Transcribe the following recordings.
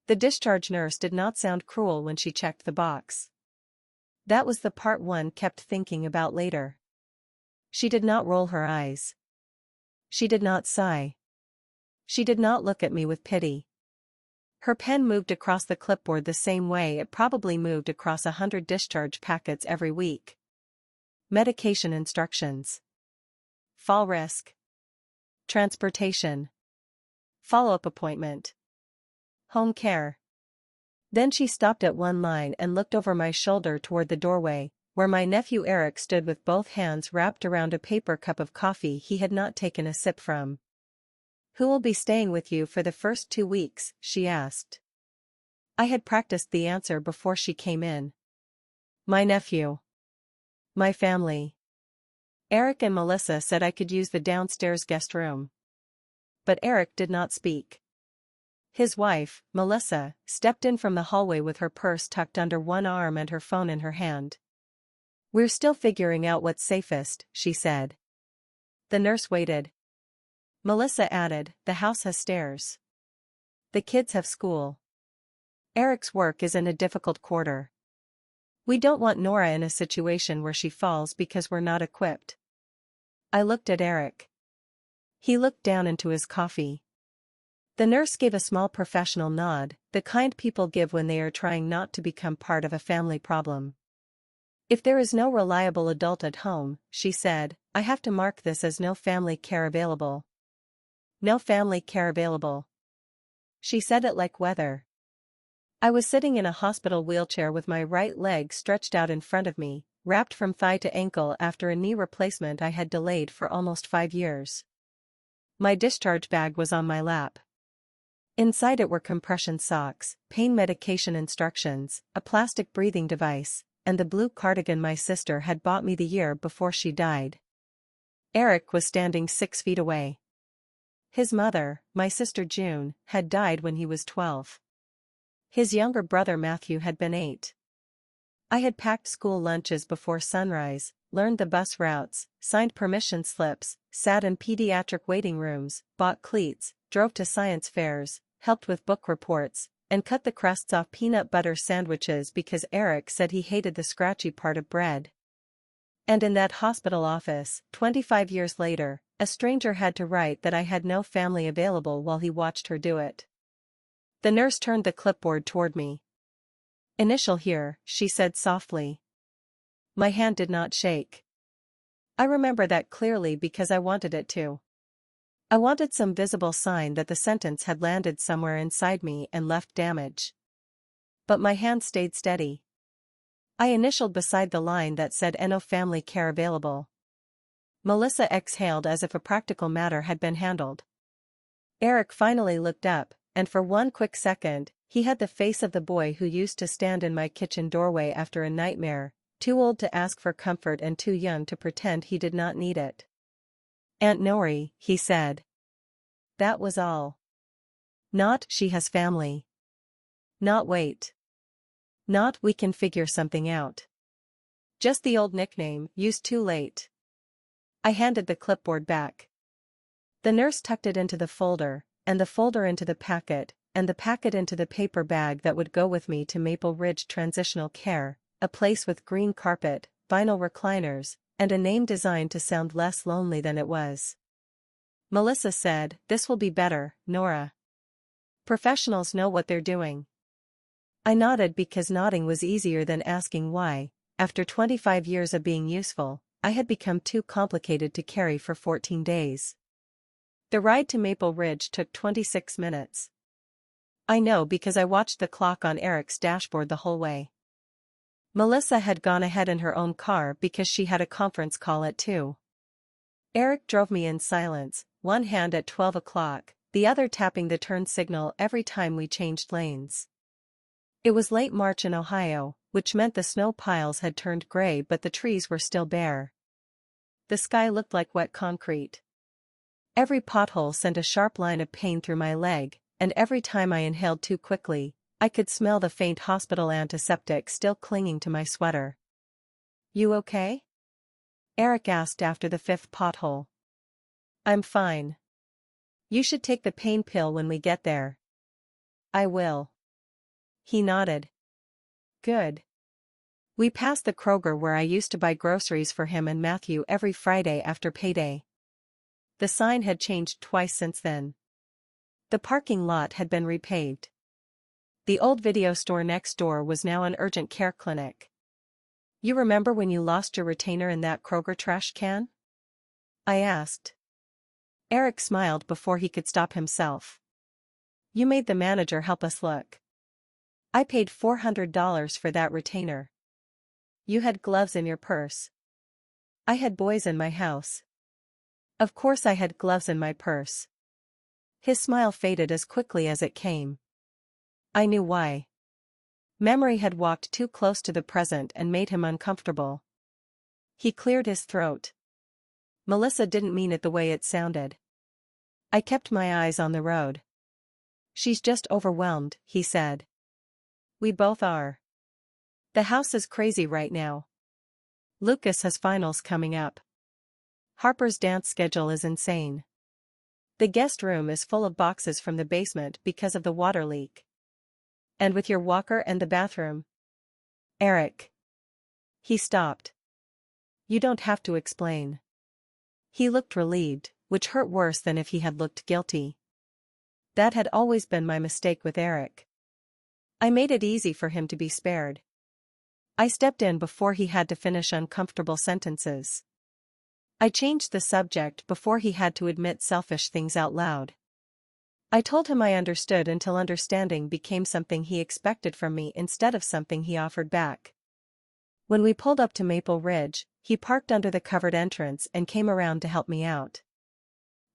The discharge nurse did not sound cruel when she checked the box. That was the part one kept thinking about later. She did not roll her eyes. She did not sigh. She did not look at me with pity. Her pen moved across the clipboard the same way it probably moved across 100 discharge packets every week. Medication instructions. Fall risk. Transportation. Follow-up appointment. Home care. Then she stopped at one line and looked over my shoulder toward the doorway, where my nephew Eric stood with both hands wrapped around a paper cup of coffee he had not taken a sip from. "Who will be staying with you for the first 2 weeks?" she asked. I had practiced the answer before she came in. "My nephew. My family." Eric and Melissa said I could use the downstairs guest room. But Eric did not speak. His wife, Melissa, stepped in from the hallway with her purse tucked under one arm and her phone in her hand. "We're still figuring out what's safest," she said. The nurse waited. Melissa added, "The house has stairs. The kids have school. Eric's work is in a difficult quarter. We don't want Nora in a situation where she falls because we're not equipped." I looked at Eric. He looked down into his coffee. The nurse gave a small professional nod, the kind people give when they are trying not to become part of a family problem. "If there is no reliable adult at home," she said, "I have to mark this as no family care available." No family care available. She said it like weather. I was sitting in a hospital wheelchair with my right leg stretched out in front of me, wrapped from thigh to ankle after a knee replacement I had delayed for almost 5 years. My discharge bag was on my lap. Inside it were compression socks, pain medication instructions, a plastic breathing device, and the blue cardigan my sister had bought me the year before she died. Eric was standing 6 feet away. His mother, my sister June, had died when he was 12. His younger brother Matthew had been 8. I had packed school lunches before sunrise, learned the bus routes, signed permission slips, sat in pediatric waiting rooms, bought cleats, drove to science fairs, helped with book reports, and cut the crusts off peanut butter sandwiches because Eric said he hated the scratchy part of bread. And in that hospital office, 25 years later, a stranger had to write that I had no family available while he watched her do it. The nurse turned the clipboard toward me. "Initial here," she said softly. My hand did not shake. I remember that clearly because I wanted it to. I wanted some visible sign that the sentence had landed somewhere inside me and left damage. But my hand stayed steady. I initialed beside the line that said "No family care available." Melissa exhaled as if a practical matter had been handled. Eric finally looked up, and for one quick second, he had the face of the boy who used to stand in my kitchen doorway after a nightmare, too old to ask for comfort and too young to pretend he did not need it. "Aunt Nori," he said. That was all. Not "she has family." Not "wait." Not "we can figure something out." Just the old nickname, used too late. I handed the clipboard back. The nurse tucked it into the folder, and the folder into the packet, and the packet into the paper bag that would go with me to Maple Ridge Transitional Care, a place with green carpet, vinyl recliners, and a name designed to sound less lonely than it was. Melissa said, "This will be better, Nora. Professionals know what they're doing." I nodded because nodding was easier than asking why. After 25 years of being useful, I had become too complicated to carry for 14 days. The ride to Maple Ridge took 26 minutes. I know because I watched the clock on Eric's dashboard the whole way. Melissa had gone ahead in her own car because she had a conference call at 2. Eric drove me in silence, one hand at 12 o'clock, the other tapping the turn signal every time we changed lanes. It was late March in Ohio, which meant the snow piles had turned gray but the trees were still bare. The sky looked like wet concrete. Every pothole sent a sharp line of pain through my leg, and every time I inhaled too quickly, I could smell the faint hospital antiseptic still clinging to my sweater. "You okay?" Eric asked after the 5th pothole. "I'm fine. You should take the pain pill when we get there." "I will." He nodded. Good. We passed the Kroger where I used to buy groceries for him and Matthew every Friday after payday. The sign had changed twice since then. The parking lot had been repaved. The old video store next door was now an urgent care clinic. You remember when you lost your retainer in that Kroger trash can? I asked. Eric smiled before he could stop himself. You made the manager help us look. I paid $400 for that retainer. You had gloves in your purse. I had boys in my house. Of course I had gloves in my purse. His smile faded as quickly as it came. I knew why. Memory had walked too close to the present and made him uncomfortable. He cleared his throat. Melissa didn't mean it the way it sounded. I kept my eyes on the road. She's just overwhelmed, he said. We both are. The house is crazy right now. Lucas has finals coming up. Harper's dance schedule is insane. The guest room is full of boxes from the basement because of the water leak. And with your walker and the bathroom. Eric. He stopped. You don't have to explain. He looked relieved, which hurt worse than if he had looked guilty. That had always been my mistake with Eric. I made it easy for him to be spared. I stepped in before he had to finish uncomfortable sentences. I changed the subject before he had to admit selfish things out loud. I told him I understood until understanding became something he expected from me instead of something he offered back. When we pulled up to Maple Ridge, he parked under the covered entrance and came around to help me out.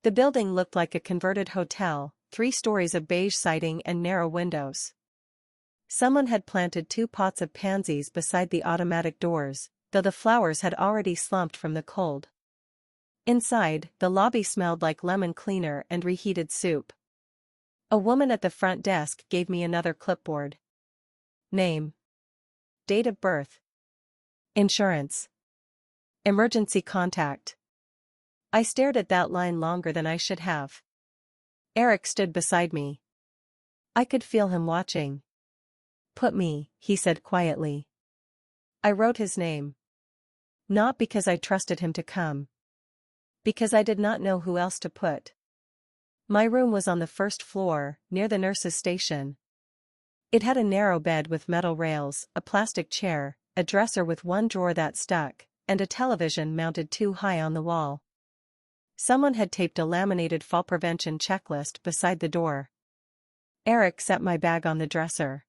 The building looked like a converted hotel, 3 stories of beige siding and narrow windows. Someone had planted 2 pots of pansies beside the automatic doors, though the flowers had already slumped from the cold. Inside, the lobby smelled like lemon cleaner and reheated soup. A woman at the front desk gave me another clipboard. Name. Date of birth. Insurance. Emergency contact. I stared at that line longer than I should have. Eric stood beside me. I could feel him watching. Put me, he said quietly. I wrote his name. Not because I trusted him to come. Because I did not know who else to put. My room was on the first floor, near the nurse's station. It had a narrow bed with metal rails, a plastic chair, a dresser with 1 drawer that stuck, and a television mounted too high on the wall. Someone had taped a laminated fall prevention checklist beside the door. Eric set my bag on the dresser.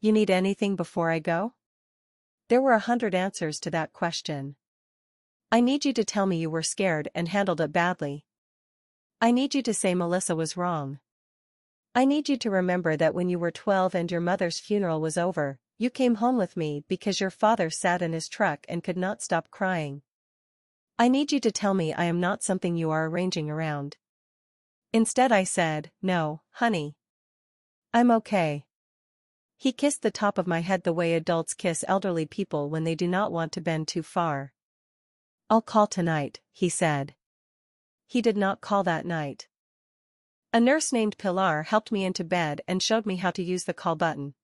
You need anything before I go? There were 100 answers to that question. I need you to tell me you were scared and handled it badly. I need you to say Melissa was wrong. I need you to remember that when you were 12 and your mother's funeral was over, you came home with me because your father sat in his truck and could not stop crying. I need you to tell me I am not something you are arranging around. Instead I said, no, honey. I'm okay. He kissed the top of my head the way adults kiss elderly people when they do not want to bend too far. I'll call tonight, he said. He did not call that night. A nurse named Pilar helped me into bed and showed me how to use the call button.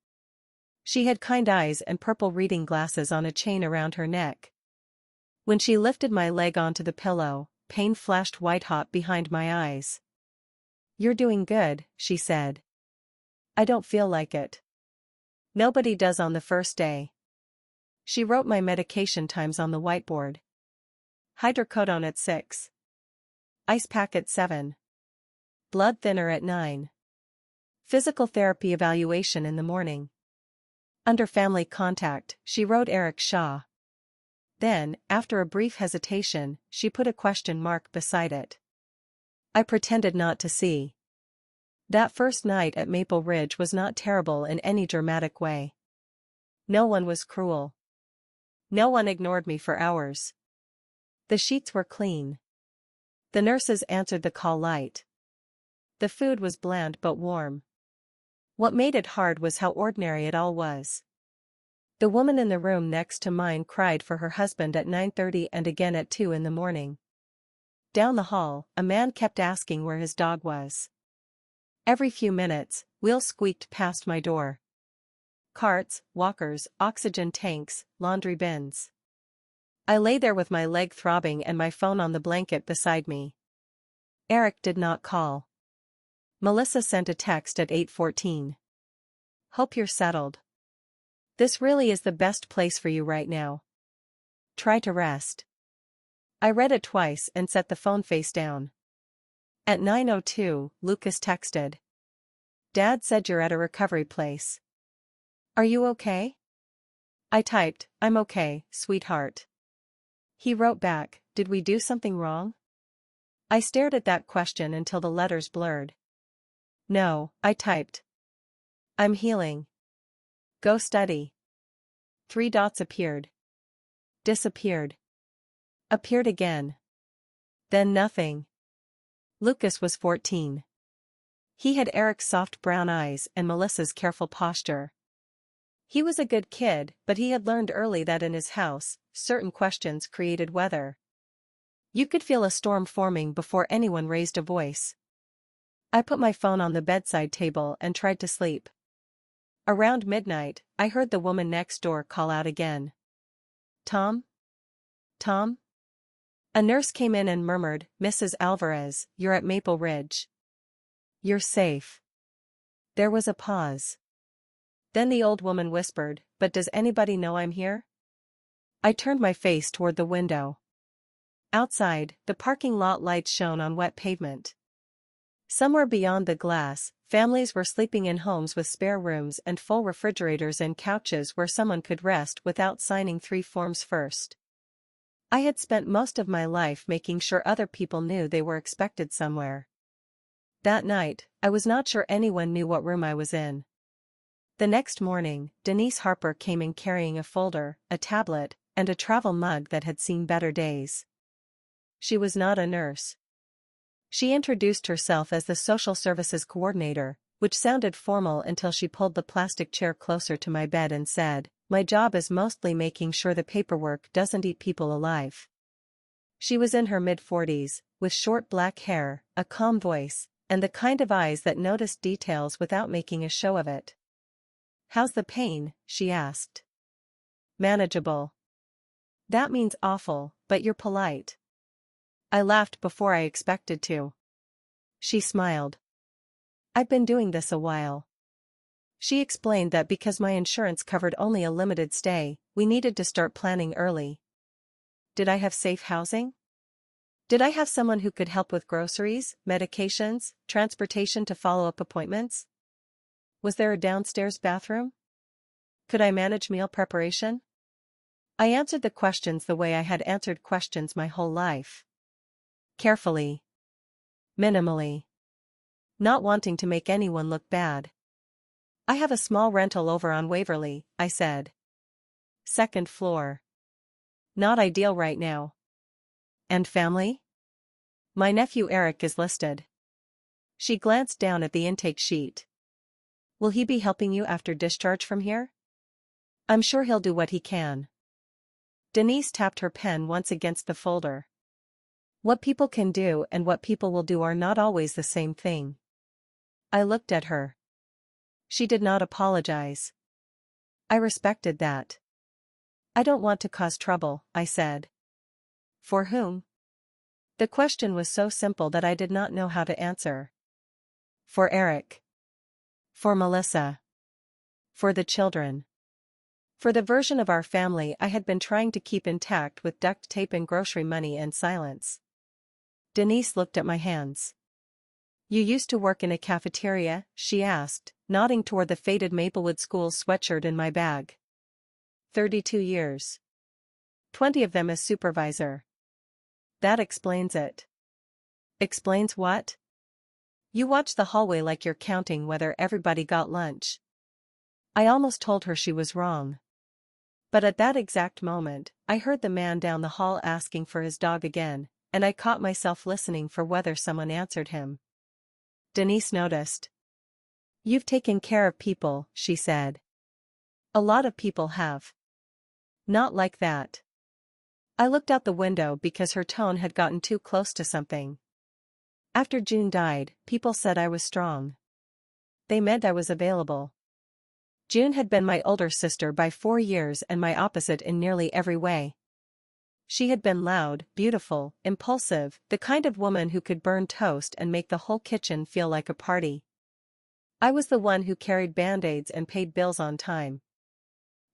She had kind eyes and purple reading glasses on a chain around her neck. When she lifted my leg onto the pillow, pain flashed white-hot behind my eyes. You're doing good, she said. I don't feel like it. Nobody does on the first day. She wrote my medication times on the whiteboard. Hydrocodone at 6. Ice pack at 7. Blood thinner at 9. Physical therapy evaluation in the morning. Under family contact, she wrote Eric Shaw. Then, after a brief hesitation, she put a question mark beside it. I pretended not to see. That first night at Maple Ridge was not terrible in any dramatic way. No one was cruel. No one ignored me for hours. The sheets were clean. The nurses answered the call light. The food was bland but warm. What made it hard was how ordinary it all was. The woman in the room next to mine cried for her husband at 9:30 and again at 2 in the morning. Down the hall, a man kept asking where his dog was. Every few minutes, wheels squeaked past my door. carts, walkers, oxygen tanks, laundry bins. I lay there with my leg throbbing and my phone on the blanket beside me. Eric did not call. Melissa sent a text at 8:14. Hope you're settled. This really is the best place for you right now. Try to rest. I read it twice and set the phone face down. At 9:02, Lucas texted. Dad said you're at a recovery place. Are you okay? I typed, I'm okay, sweetheart. He wrote back, did we do something wrong? I stared at that question until the letters blurred. No, I typed. I'm healing. Go study. 3 dots appeared. Disappeared. Appeared again. Then nothing. Lucas was 14. He had Eric's soft brown eyes and Melissa's careful posture. He was a good kid, but he had learned early that in his house, certain questions created weather. You could feel a storm forming before anyone raised a voice. I put my phone on the bedside table and tried to sleep. Around midnight, I heard the woman next door call out again. Tom? Tom? A nurse came in and murmured, Mrs. Alvarez, you're at Maple Ridge. You're safe. There was a pause. Then the old woman whispered, but does anybody know I'm here? I turned my face toward the window. Outside, the parking lot lights shone on wet pavement. Somewhere beyond the glass, families were sleeping in homes with spare rooms and full refrigerators and couches where someone could rest without signing 3 forms first. I had spent most of my life making sure other people knew they were expected somewhere. That night, I was not sure anyone knew what room I was in. The next morning, Denise Harper came in carrying a folder, a tablet, and a travel mug that had seen better days. She was not a nurse. She introduced herself as the social services coordinator, which sounded formal until she pulled the plastic chair closer to my bed and said, my job is mostly making sure the paperwork doesn't eat people alive. She was in her mid-40s, with short black hair, a calm voice, and the kind of eyes that noticed details without making a show of it. How's the pain? She asked. Manageable. That means awful, but you're polite. I laughed before I expected to. She smiled. I've been doing this a while. She explained that because my insurance covered only a limited stay, we needed to start planning early. Did I have safe housing? Did I have someone who could help with groceries, medications, transportation to follow-up appointments? Was there a downstairs bathroom? Could I manage meal preparation? I answered the questions the way I had answered questions my whole life. Carefully. Minimally. Not wanting to make anyone look bad. I have a small rental over on Waverly, I said. 2nd floor. Not ideal right now. And family? My nephew Eric is listed. She glanced down at the intake sheet. Will he be helping you after discharge from here? I'm sure he'll do what he can. Denise tapped her pen once against the folder. What people can do and what people will do are not always the same thing. I looked at her. She did not apologize. I respected that. I don't want to cause trouble, I said. For whom? The question was so simple that I did not know how to answer. For Eric. For Melissa. For the children. For the version of our family I had been trying to keep intact with duct tape and grocery money and silence. Denise looked at my hands. You used to work in a cafeteria? She asked, nodding toward the faded Maplewood School sweatshirt in my bag. 32 years. 20 of them as supervisor. That explains it. Explains what? You watch the hallway like you're counting whether everybody got lunch. I almost told her she was wrong. But at that exact moment, I heard the man down the hall asking for his dog again, and I caught myself listening for whether someone answered him. Denise noticed. You've taken care of people, she said. A lot of people have. Not like that. I looked out the window because her tone had gotten too close to something. After June died, people said I was strong. They meant I was available. June had been my older sister by 4 years and my opposite in nearly every way. She had been loud, beautiful, impulsive, the kind of woman who could burn toast and make the whole kitchen feel like a party. I was the one who carried band-aids and paid bills on time.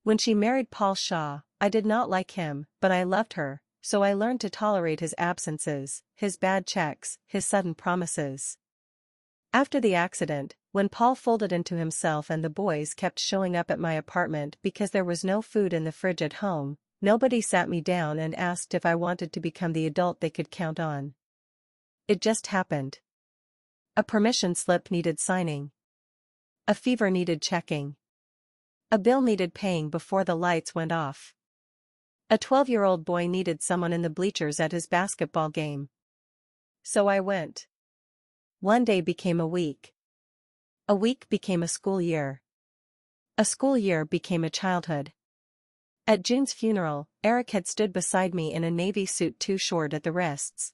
When she married Paul Shaw, I did not like him, but I loved her, so I learned to tolerate his absences, his bad checks, his sudden promises. After the accident, when Paul folded into himself and the boys kept showing up at my apartment because there was no food in the fridge at home, nobody sat me down and asked if I wanted to become the adult they could count on. It just happened. A permission slip needed signing. A fever needed checking. A bill needed paying before the lights went off. A 12-year-old boy needed someone in the bleachers at his basketball game. So I went. One day became a week. A week became a school year. A school year became a childhood. At June's funeral, Eric had stood beside me in a navy suit too short at the wrists.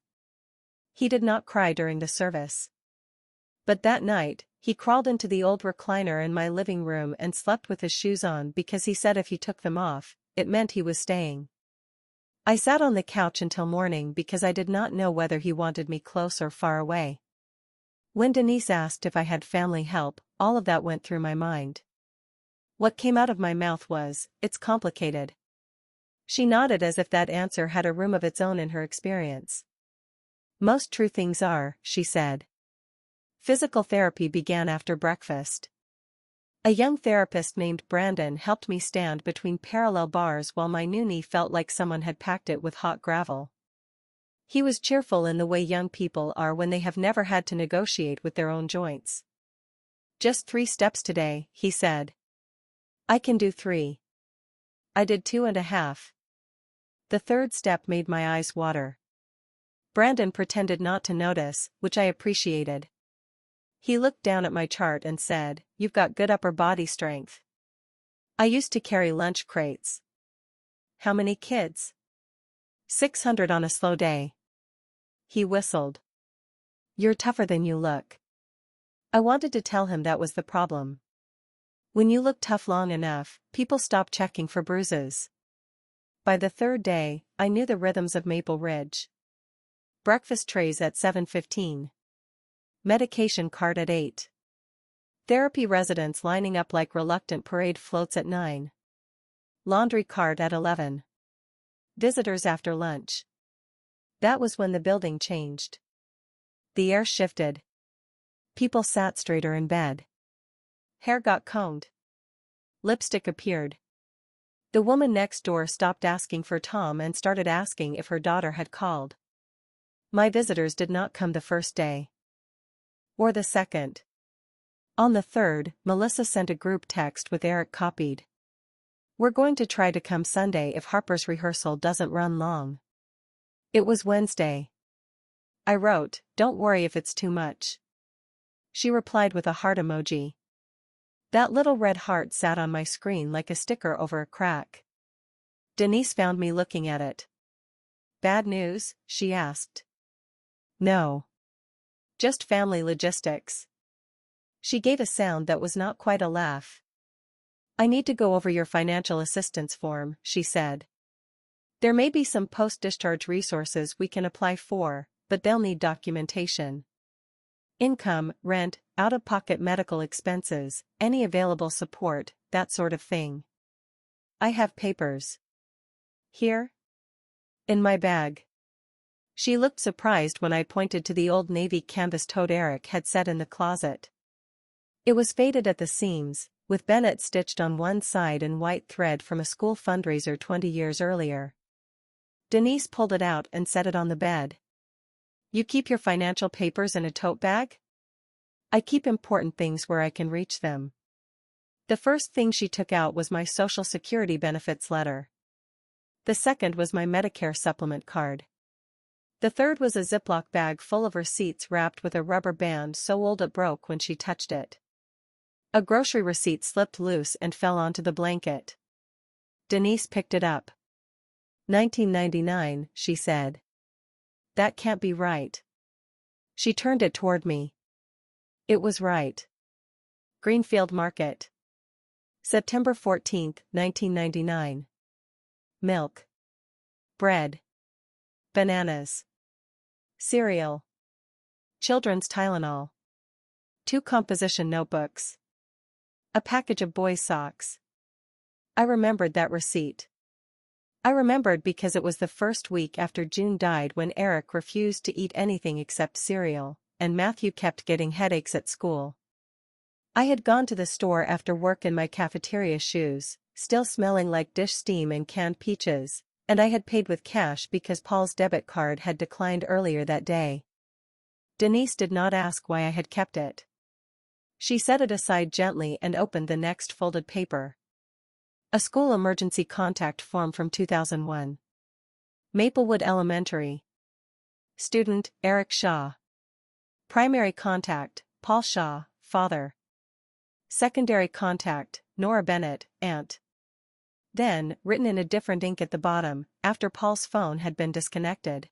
He did not cry during the service. But that night, he crawled into the old recliner in my living room and slept with his shoes on because he said if he took them off, it meant he was staying. I sat on the couch until morning because I did not know whether he wanted me close or far away. When Denise asked if I had family help, all of that went through my mind. What came out of my mouth was, "It's complicated." She nodded as if that answer had a room of its own in her experience. "Most true things are," she said. Physical therapy began after breakfast. A young therapist named Brandon helped me stand between parallel bars while my new knee felt like someone had packed it with hot gravel. He was cheerful in the way young people are when they have never had to negotiate with their own joints. "Just 3 steps today," he said. "I can do 3. I did 2.5. The 3rd step made my eyes water. Brandon pretended not to notice, which I appreciated. He looked down at my chart and said, "You've got good upper body strength." "I used to carry lunch crates." "How many kids?" 600 on a slow day. He whistled. "You're tougher than you look." I wanted to tell him that was the problem. When you look tough long enough, people stop checking for bruises. By the 3rd day, I knew the rhythms of Maple Ridge. Breakfast trays at 7:15. Medication cart at 8. Therapy residents lining up like reluctant parade floats at 9. Laundry cart at 11. Visitors after lunch. That was when the building changed. The air shifted. People sat straighter in bed. Hair got combed. Lipstick appeared. The woman next door stopped asking for Tom and started asking if her daughter had called. My visitors did not come the 1st day. Or the 2nd. On the 3rd, Melissa sent a group text with Eric copied. "We're going to try to come Sunday if Harper's rehearsal doesn't run long." It was Wednesday. I wrote, "Don't worry if it's too much." She replied with a heart emoji. That little red heart sat on my screen like a sticker over a crack. Denise found me looking at it. "Bad news?" she asked. "No. Just family logistics." She gave a sound that was not quite a laugh. "I need to go over your financial assistance form," she said. "There may be some post-discharge resources we can apply for, but they'll need documentation. Income, rent, out-of-pocket medical expenses, any available support, that sort of thing." "I have papers." "Here?" "In my bag." She looked surprised when I pointed to the old navy canvas tote Eric had set in the closet. It was faded at the seams, with Bennett stitched on one side in white thread from a school fundraiser 20 years earlier. Denise pulled it out and set it on the bed. "You keep your financial papers in a tote bag?" "I keep important things where I can reach them." The first thing she took out was my Social Security benefits letter. The second was my Medicare supplement card. The third was a Ziploc bag full of receipts wrapped with a rubber band so old it broke when she touched it. A grocery receipt slipped loose and fell onto the blanket. Denise picked it up. 1999, she said. "That can't be right." She turned it toward me. It was right. Greenfield Market. September 14, 1999. Milk. Bread. Bananas. Cereal. Children's Tylenol. 2 composition notebooks. A package of boys' socks. I remembered that receipt. I remembered because it was the first week after June died, when Eric refused to eat anything except cereal, and Matthew kept getting headaches at school. I had gone to the store after work in my cafeteria shoes, still smelling like dish steam and canned peaches, and I had paid with cash because Paul's debit card had declined earlier that day. Denise did not ask why I had kept it. She set it aside gently and opened the next folded paper. A school emergency contact form from 2001. Maplewood Elementary. Student, Eric Shaw. Primary contact, Paul Shaw, father. Secondary contact, Nora Bennett, aunt. Then, written in a different ink at the bottom, after Paul's phone had been disconnected.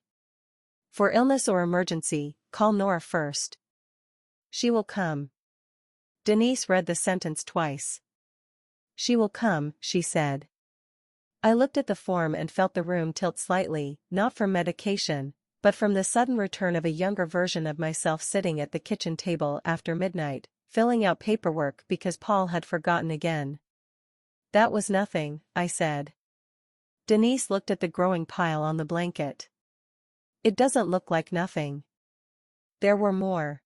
For illness or emergency, call Nora first. She will come. Denise read the sentence twice. She will come, she said. I looked at the form and felt the room tilt slightly, not from medication, but from the sudden return of a younger version of myself sitting at the kitchen table after midnight, filling out paperwork because Paul had forgotten again. That was nothing, I said. Denise looked at the growing pile on the blanket. It doesn't look like nothing. There were more.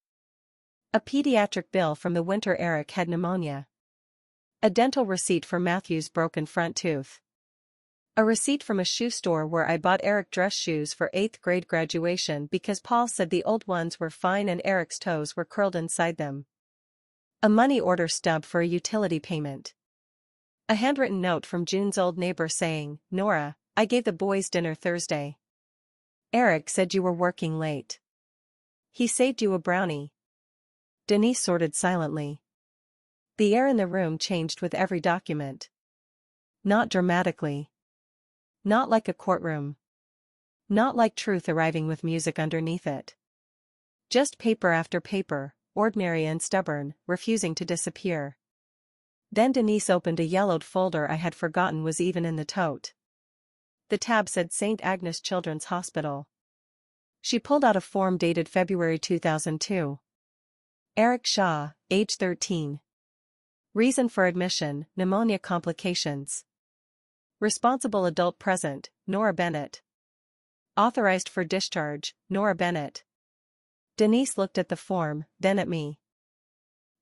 A pediatric bill from the winter Eric had pneumonia. A dental receipt for Matthew's broken front tooth. A receipt from a shoe store where I bought Eric dress shoes for 8th grade graduation because Paul said the old ones were fine and Eric's toes were curled inside them. A money order stub for a utility payment. A handwritten note from June's old neighbor saying, Nora, I gave the boys dinner Thursday. Eric said you were working late. He saved you a brownie. Denise sorted silently. The air in the room changed with every document. Not dramatically. Not like a courtroom. Not like truth arriving with music underneath it. Just paper after paper, ordinary and stubborn, refusing to disappear. Then Denise opened a yellowed folder I had forgotten was even in the tote. The tab said St. Agnes Children's Hospital. She pulled out a form dated February 2002. Eric Shaw, age 13. Reason for admission, pneumonia complications. Responsible adult present, Nora Bennett. Authorized for discharge, Nora Bennett. Denise looked at the form, then at me.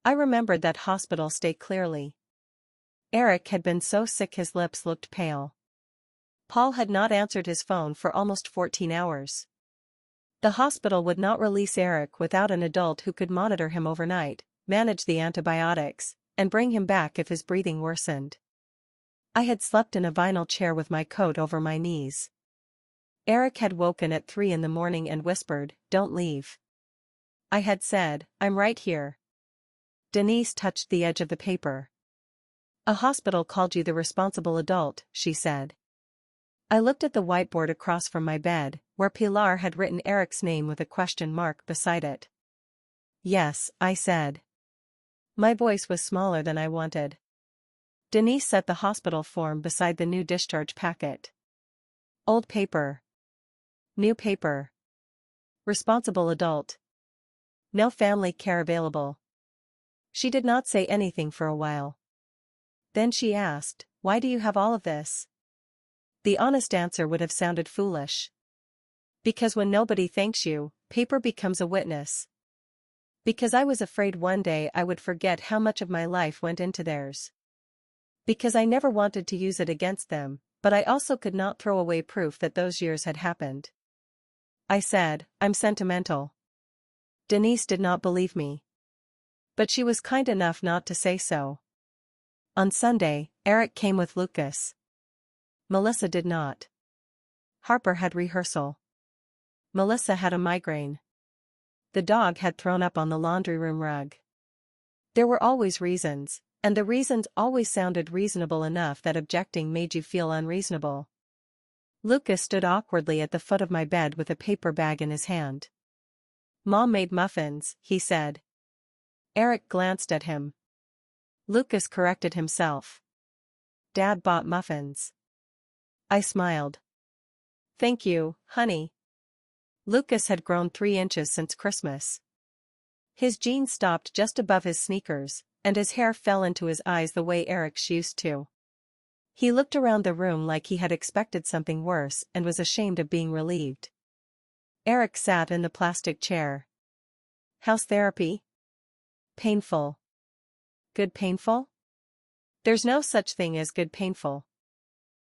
I remembered that hospital stay clearly. Eric had been so sick his lips looked pale. Paul had not answered his phone for almost 14 hours. The hospital would not release Eric without an adult who could monitor him overnight, manage the antibiotics, and bring him back if his breathing worsened. I had slept in a vinyl chair with my coat over my knees. Eric had woken at 3 in the morning and whispered, "Don't leave." I had said, "I'm right here." Denise touched the edge of the paper. A hospital called you the responsible adult, she said. I looked at the whiteboard across from my bed, where Pilar had written Eric's name with a question mark beside it. Yes, I said. My voice was smaller than I wanted. Denise set the hospital form beside the new discharge packet. Old paper. New paper. Responsible adult. No family care available. She did not say anything for a while. Then she asked, "Why do you have all of this?" The honest answer would have sounded foolish. Because when nobody thanks you, paper becomes a witness. Because I was afraid one day I would forget how much of my life went into theirs. Because I never wanted to use it against them, but I also could not throw away proof that those years had happened. I said, "I'm sentimental." Denise did not believe me. But she was kind enough not to say so. On Sunday, Eric came with Lucas. Melissa did not. Harper had rehearsal. Melissa had a migraine. The dog had thrown up on the laundry room rug. There were always reasons, and the reasons always sounded reasonable enough that objecting made you feel unreasonable. Lucas stood awkwardly at the foot of my bed with a paper bag in his hand. "Mom made muffins," he said. Eric glanced at him. Lucas corrected himself. Dad bought muffins. I smiled. Thank you, honey. Lucas had grown 3 inches since Christmas. His jeans stopped just above his sneakers, and his hair fell into his eyes the way Eric's used to. He looked around the room like he had expected something worse and was ashamed of being relieved. Eric sat in the plastic chair. How's therapy? Painful. Good painful? There's no such thing as good painful.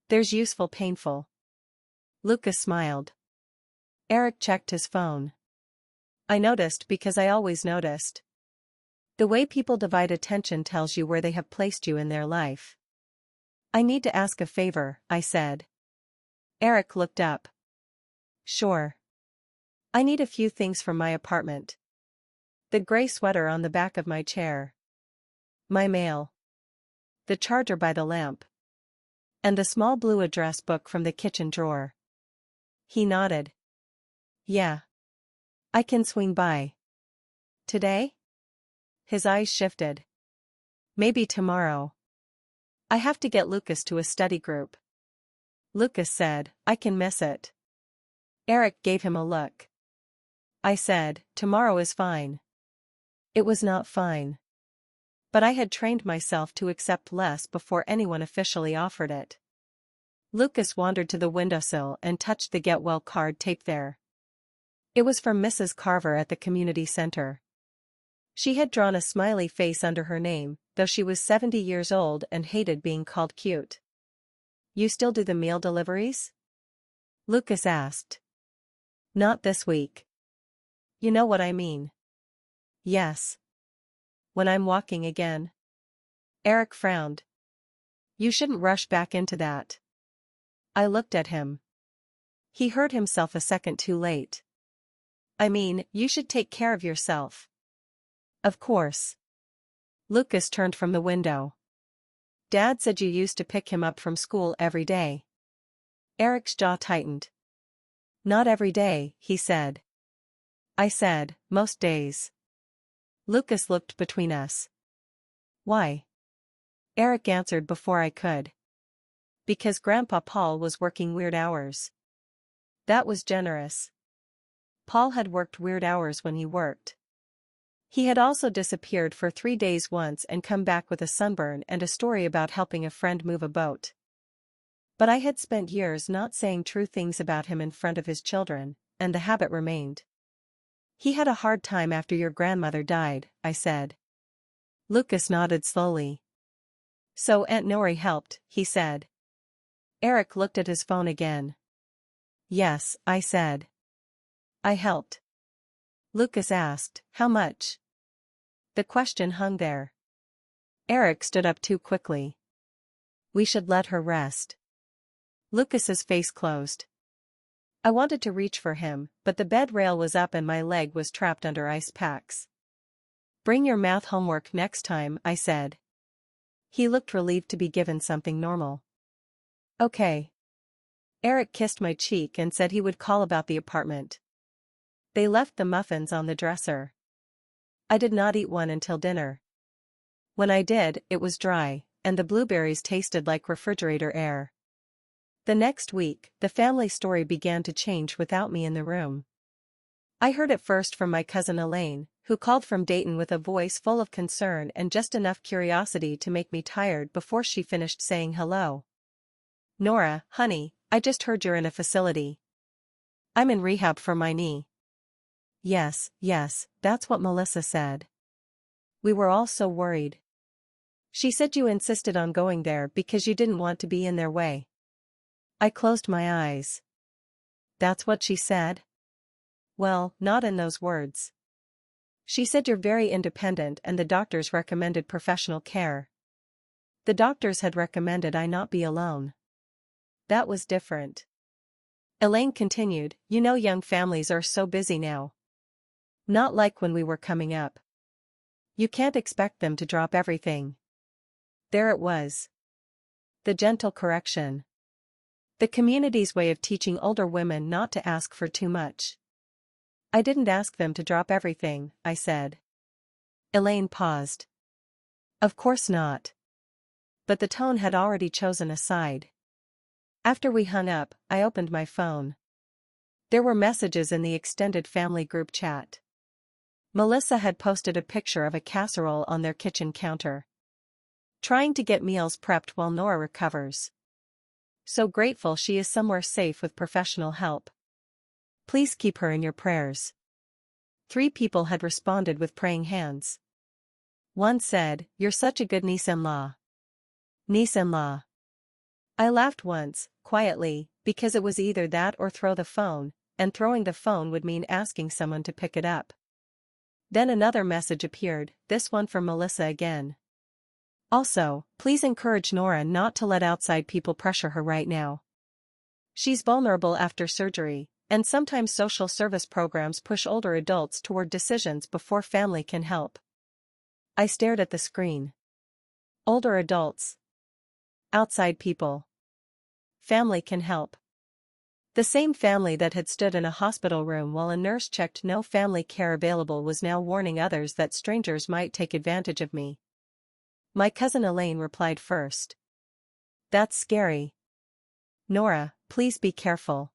There's useful painful. Lucas smiled. Eric checked his phone. I noticed because I always noticed. The way people divide attention tells you where they have placed you in their life. I need to ask a favor, I said. Eric looked up. Sure. I need a few things from my apartment. The gray sweater on the back of my chair. My mail. The charger by the lamp. And the small blue address book from the kitchen drawer. He nodded. Yeah. I can swing by. Today? His eyes shifted. Maybe tomorrow. I have to get Lucas to a study group. Lucas said, I can miss it. Eric gave him a look. I said, tomorrow is fine. It was not fine. But I had trained myself to accept less before anyone officially offered it. Lucas wandered to the windowsill and touched the Get Well card taped there. It was from Mrs. Carver at the community center. She had drawn a smiley face under her name, though she was 70 years old and hated being called cute. You still do the meal deliveries? Lucas asked. Not this week. You know what I mean. Yes. When I'm walking again. Eric frowned. You shouldn't rush back into that. I looked at him. He heard himself a second too late. I mean, you should take care of yourself. Of course. Lucas turned from the window. Dad said you used to pick him up from school every day. Eric's jaw tightened. Not every day, he said. I said, most days. Lucas looked between us. Why? Eric answered before I could. Because Grandpa Paul was working weird hours. That was generous. Paul had worked weird hours when he worked. He had also disappeared for 3 days once and come back with a sunburn and a story about helping a friend move a boat. But I had spent years not saying true things about him in front of his children, and the habit remained. He had a hard time after your grandmother died, I said. Lucas nodded slowly. So Aunt Nori helped, he said. Eric looked at his phone again. Yes, I said. I helped. Lucas asked, how much? The question hung there. Eric stood up too quickly. We should let her rest. Lucas's face closed. I wanted to reach for him, but the bed rail was up and my leg was trapped under ice packs. Bring your math homework next time, I said. He looked relieved to be given something normal. Okay. Eric kissed my cheek and said he would call about the apartment. They left the muffins on the dresser. I did not eat one until dinner. When I did, it was dry, and the blueberries tasted like refrigerator air. The next week, the family story began to change without me in the room. I heard it first from my cousin Elaine, who called from Dayton with a voice full of concern and just enough curiosity to make me tired before she finished saying hello. Nora, honey, I just heard you're in a facility. I'm in rehab for my knee. Yes, that's what Melissa said. We were all so worried. She said you insisted on going there because you didn't want to be in their way. I closed my eyes. That's what she said? Well, not in those words. She said you're very independent and the doctors recommended professional care. The doctors had recommended I not be alone. That was different. Elaine continued, you know young families are so busy now. Not like when we were coming up. You can't expect them to drop everything. There it was. The gentle correction. The community's way of teaching older women not to ask for too much. I didn't ask them to drop everything, I said. Elaine paused. Of course not. But the tone had already chosen a side. After we hung up, I opened my phone. There were messages in the extended family group chat. Melissa had posted a picture of a casserole on their kitchen counter. Trying to get meals prepped while Nora recovers. So grateful she is somewhere safe with professional help. Please keep her in your prayers. 3 people had responded with praying hands. One said, "You're such a good niece-in-law." Niece-in-law. I laughed once, quietly, because it was either that or throw the phone, and throwing the phone would mean asking someone to pick it up. Then another message appeared, this one from Melissa again. Also, please encourage Nora not to let outside people pressure her right now. She's vulnerable after surgery, and sometimes social service programs push older adults toward decisions before family can help. I stared at the screen. Older adults. Outside people. Family can help. The same family that had stood in a hospital room while a nurse checked no family care available was now warning others that strangers might take advantage of me. My cousin Elaine replied first. That's scary. Nora, please be careful.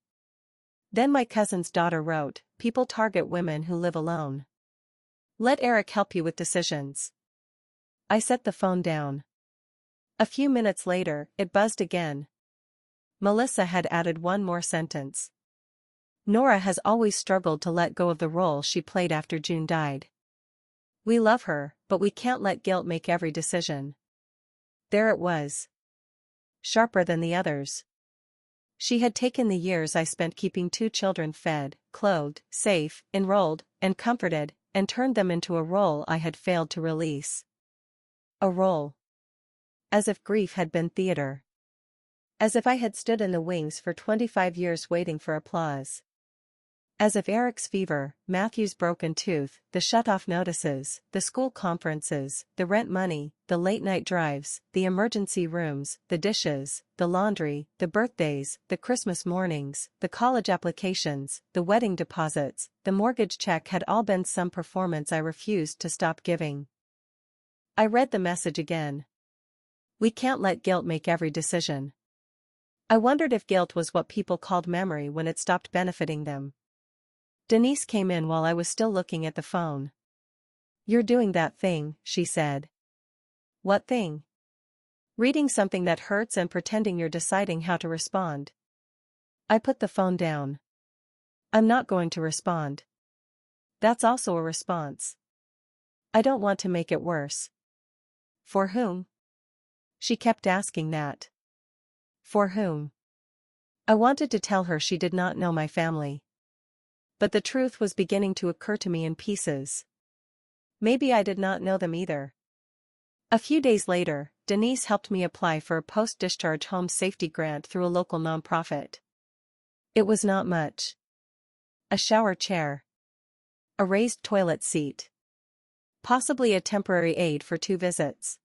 Then my cousin's daughter wrote, people target women who live alone. Let Eric help you with decisions. I set the phone down. A few minutes later, it buzzed again. Melissa had added one more sentence. Nora has always struggled to let go of the role she played after June died. We love her, but we can't let guilt make every decision. There it was. Sharper than the others. She had taken the years I spent keeping 2 children fed, clothed, safe, enrolled, and comforted, and turned them into a role I had failed to release. A role. As if grief had been theater. As if I had stood in the wings for 25 years waiting for applause. As if Eric's fever, Matthew's broken tooth, the shut-off notices, the school conferences, the rent money, the late-night drives, the emergency rooms, the dishes, the laundry, the birthdays, the Christmas mornings, the college applications, the wedding deposits, the mortgage check had all been some performance I refused to stop giving. I read the message again. We can't let guilt make every decision. I wondered if guilt was what people called memory when it stopped benefiting them. Denise came in while I was still looking at the phone. You're doing that thing, she said. What thing? Reading something that hurts and pretending you're deciding how to respond. I put the phone down. I'm not going to respond. That's also a response. I don't want to make it worse. For whom? She kept asking that. For whom? I wanted to tell her she did not know my family. But the truth was beginning to occur to me in pieces. Maybe I did not know them either. A few days later, Denise helped me apply for a post-discharge home safety grant through a local nonprofit. It was not much. A shower chair. A raised toilet seat. Possibly a temporary aid for 2 visits.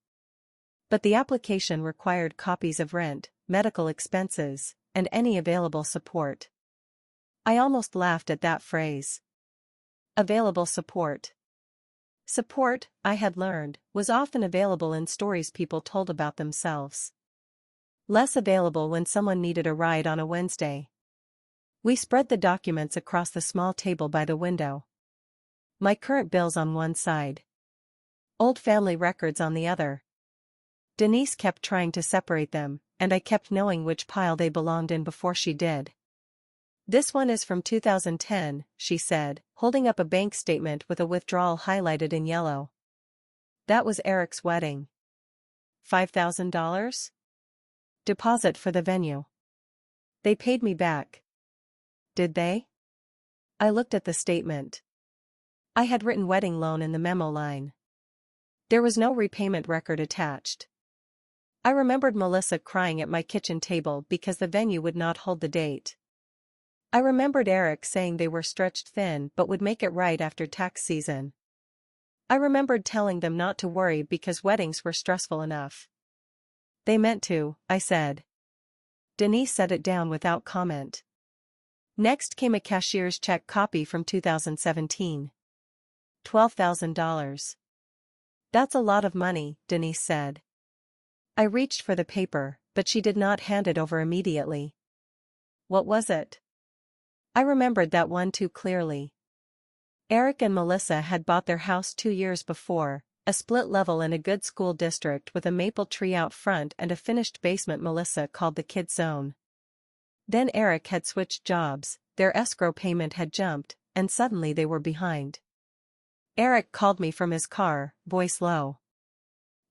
But the application required copies of rent, medical expenses, and any available support. I almost laughed at that phrase. Available support. Support, I had learned, was often available in stories people told about themselves. Less available when someone needed a ride on a Wednesday. We spread the documents across the small table by the window. My current bills on one side. Old family records on the other. Denise kept trying to separate them, and I kept knowing which pile they belonged in before she did. This one is from 2010, she said, holding up a bank statement with a withdrawal highlighted in yellow. That was Eric's wedding. $5,000? Deposit for the venue. They paid me back. Did they? I looked at the statement. I had written wedding loan in the memo line. There was no repayment record attached. I remembered Melissa crying at my kitchen table because the venue would not hold the date. I remembered Eric saying they were stretched thin but would make it right after tax season. I remembered telling them not to worry because weddings were stressful enough. They meant to, I said. Denise set it down without comment. Next came a cashier's check copy from 2017. $12,000. That's a lot of money, Denise said. I reached for the paper, but she did not hand it over immediately. What was it? I remembered that one too clearly. Eric and Melissa had bought their house 2 years before, a split level in a good school district with a maple tree out front and a finished basement Melissa called the kid zone. Then Eric had switched jobs, their escrow payment had jumped, and suddenly they were behind. Eric called me from his car, voice low.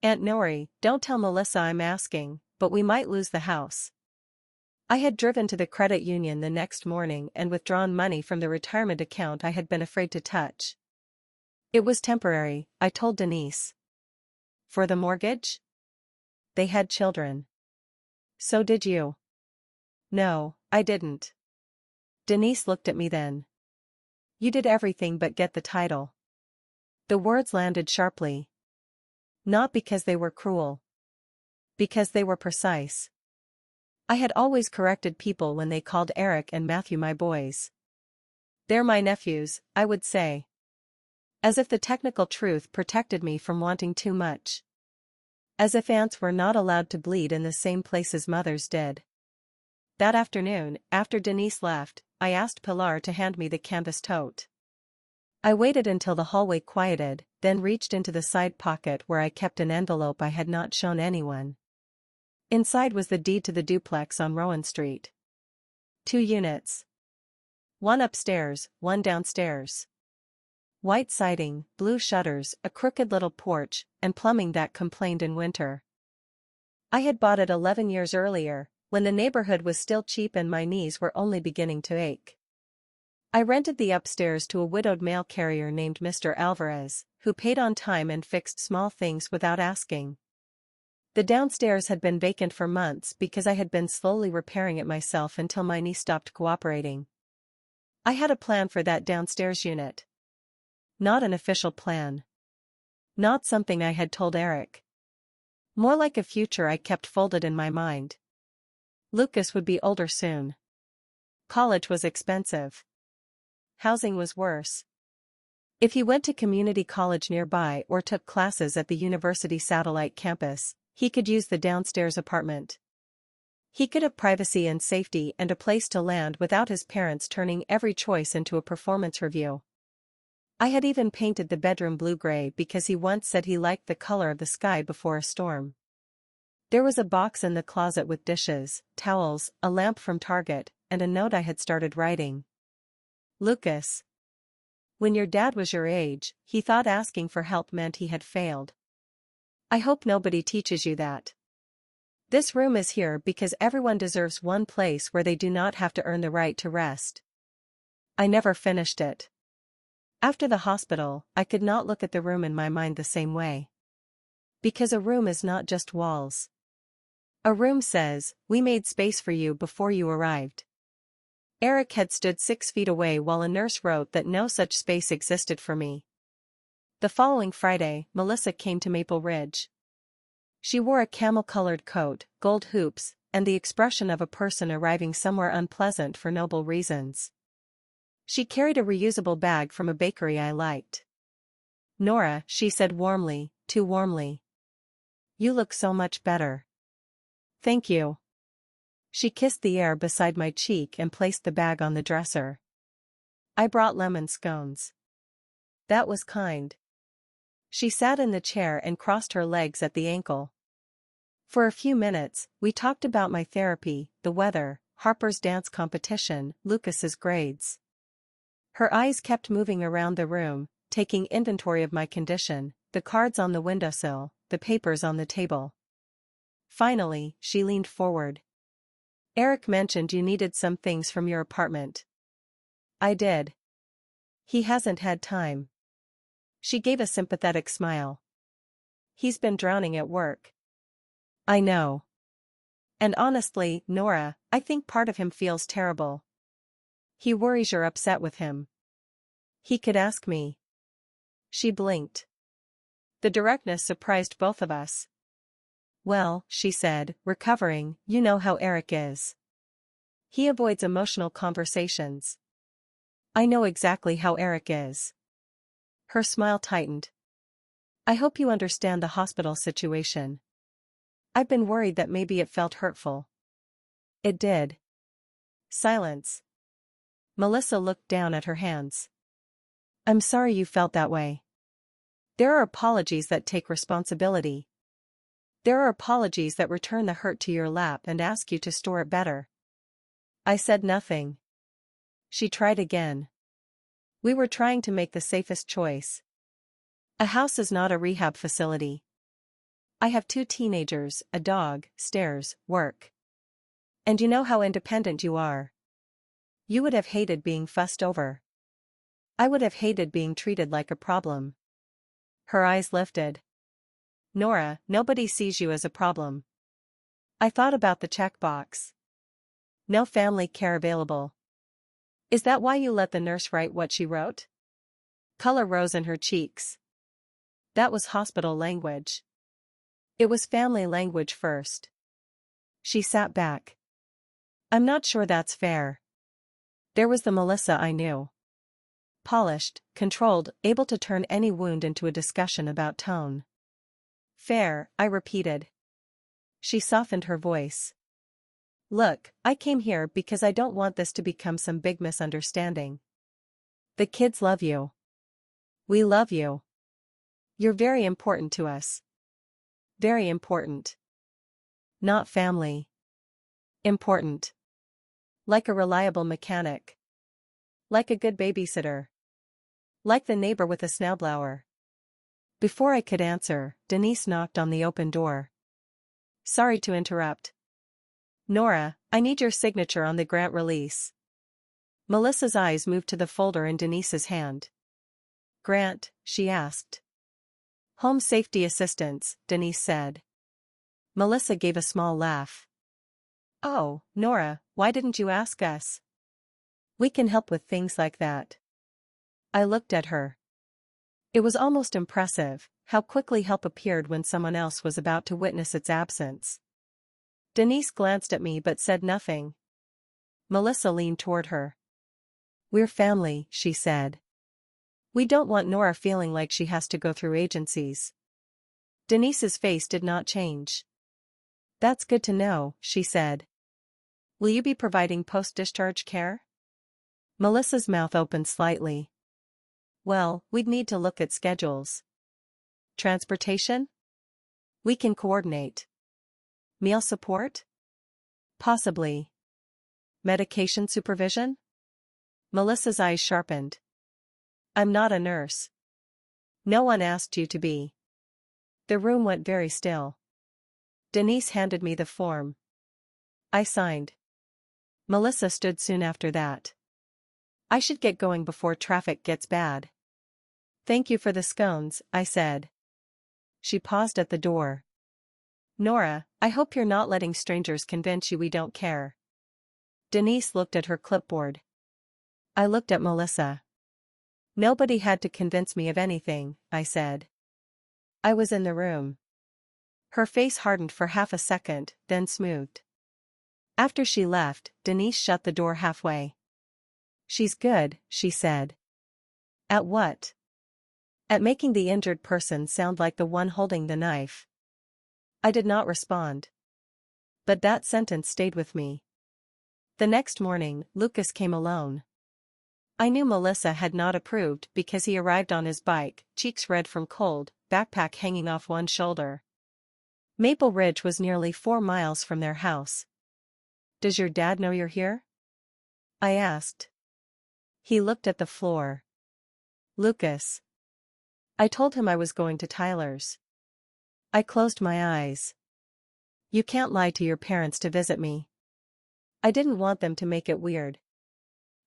Aunt Nori, don't tell Melissa I'm asking, but we might lose the house. I had driven to the credit union the next morning and withdrawn money from the retirement account I had been afraid to touch. It was temporary, I told Denise. For the mortgage? They had children. So did you. No, I didn't. Denise looked at me then. You did everything but get the title. The words landed sharply. Not because they were cruel. Because they were precise. I had always corrected people when they called Eric and Matthew my boys. They're my nephews, I would say. As if the technical truth protected me from wanting too much. As if aunts were not allowed to bleed in the same places mothers did. That afternoon, after Denise left, I asked Pilar to hand me the canvas tote. I waited until the hallway quieted, then reached into the side pocket where I kept an envelope I had not shown anyone. Inside was the deed to the duplex on Rowan Street. 2 units. One upstairs, one downstairs. White siding, blue shutters, a crooked little porch, and plumbing that complained in winter. I had bought it 11 years earlier, when the neighborhood was still cheap and my knees were only beginning to ache. I rented the upstairs to a widowed mail carrier named Mr. Alvarez, who paid on time and fixed small things without asking. The downstairs had been vacant for months because I had been slowly repairing it myself until my knee stopped cooperating. I had a plan for that downstairs unit. Not an official plan. Not something I had told Eric. More like a future I kept folded in my mind. Lucas would be older soon. College was expensive. Housing was worse. If he went to community college nearby or took classes at the university satellite campus, he could use the downstairs apartment. He could have privacy and safety and a place to land without his parents turning every choice into a performance review. I had even painted the bedroom blue-gray because he once said he liked the color of the sky before a storm. There was a box in the closet with dishes, towels, a lamp from Target, and a note I had started writing. Lucas. When your dad was your age, he thought asking for help meant he had failed. I hope nobody teaches you that. This room is here because everyone deserves one place where they do not have to earn the right to rest. I never finished it. After the hospital, I could not look at the room in my mind the same way. Because a room is not just walls. A room says, we made space for you before you arrived. Eric had stood 6 feet away while a nurse wrote that no such space existed for me. The following Friday, Melissa came to Maple Ridge. She wore a camel-colored coat, gold hoops, and the expression of a person arriving somewhere unpleasant for noble reasons. She carried a reusable bag from a bakery I liked. Nora, she said warmly, too warmly. You look so much better. Thank you. She kissed the air beside my cheek and placed the bag on the dresser. I brought lemon scones. That was kind. She sat in the chair and crossed her legs at the ankle. For a few minutes, we talked about my therapy, the weather, Harper's dance competition, Lucas's grades. Her eyes kept moving around the room, taking inventory of my condition, the cards on the windowsill, the papers on the table. Finally, she leaned forward. Eric mentioned you needed some things from your apartment. I did. He hasn't had time. She gave a sympathetic smile. He's been drowning at work. I know. And honestly, Nora, I think part of him feels terrible. He worries you're upset with him. He could ask me. She blinked. The directness surprised both of us. Well, she said, recovering, you know how Eric is. He avoids emotional conversations. I know exactly how Eric is. Her smile tightened. I hope you understand the hospital situation. I've been worried that maybe it felt hurtful. It did. Silence. Melissa looked down at her hands. I'm sorry you felt that way. There are apologies that take responsibility. There are apologies that return the hurt to your lap and ask you to store it better. I said nothing. She tried again. We were trying to make the safest choice. A house is not a rehab facility. I have 2 teenagers, a dog, stairs, work. And you know how independent you are. You would have hated being fussed over. I would have hated being treated like a problem. Her eyes lifted. Nora, nobody sees you as a problem. I thought about the checkbox. No family care available. Is that why you let the nurse write what she wrote? Color rose in her cheeks. That was hospital language. It was family language first. She sat back. I'm not sure that's fair. There was the Melissa I knew. Polished, controlled, able to turn any wound into a discussion about tone. Fair, I repeated. She softened her voice. Look, I came here because I don't want this to become some big misunderstanding. The kids love you. We love you. You're very important to us. Very important. Not family. Important. Like a reliable mechanic. Like a good babysitter. Like the neighbor with a snowblower. Before I could answer, Denise knocked on the open door. Sorry to interrupt. Nora, I need your signature on the grant release. Melissa's eyes moved to the folder in Denise's hand. Grant, she asked. Home safety assistance, Denise said. Melissa gave a small laugh. Oh, Nora, why didn't you ask us? We can help with things like that. I looked at her. It was almost impressive, how quickly help appeared when someone else was about to witness its absence. Denise glanced at me but said nothing. Melissa leaned toward her. We're family, she said. We don't want Nora feeling like she has to go through agencies. Denise's face did not change. That's good to know, she said. Will you be providing post-discharge care? Melissa's mouth opened slightly. Well, we'd need to look at schedules. Transportation? We can coordinate. Meal support? Possibly. Medication supervision? Melissa's eyes sharpened. I'm not a nurse. No one asked you to be. The room went very still. Denise handed me the form. I signed. Melissa stood soon after that. I should get going before traffic gets bad. Thank you for the scones, I said. She paused at the door. Nora, I hope you're not letting strangers convince you we don't care. Denise looked at her clipboard. I looked at Melissa. Nobody had to convince me of anything, I said. I was in the room. Her face hardened for half a second, then smoothed. After she left, Denise shut the door halfway. She's good, she said. At what? At making the injured person sound like the one holding the knife. I did not respond. But that sentence stayed with me. The next morning, Lucas came alone. I knew Melissa had not approved because he arrived on his bike, cheeks red from cold, backpack hanging off one shoulder. Maple Ridge was nearly 4 miles from their house. Does your dad know you're here? I asked. He looked at the floor. Lucas. I told him I was going to Tyler's. I closed my eyes. You can't lie to your parents to visit me. I didn't want them to make it weird.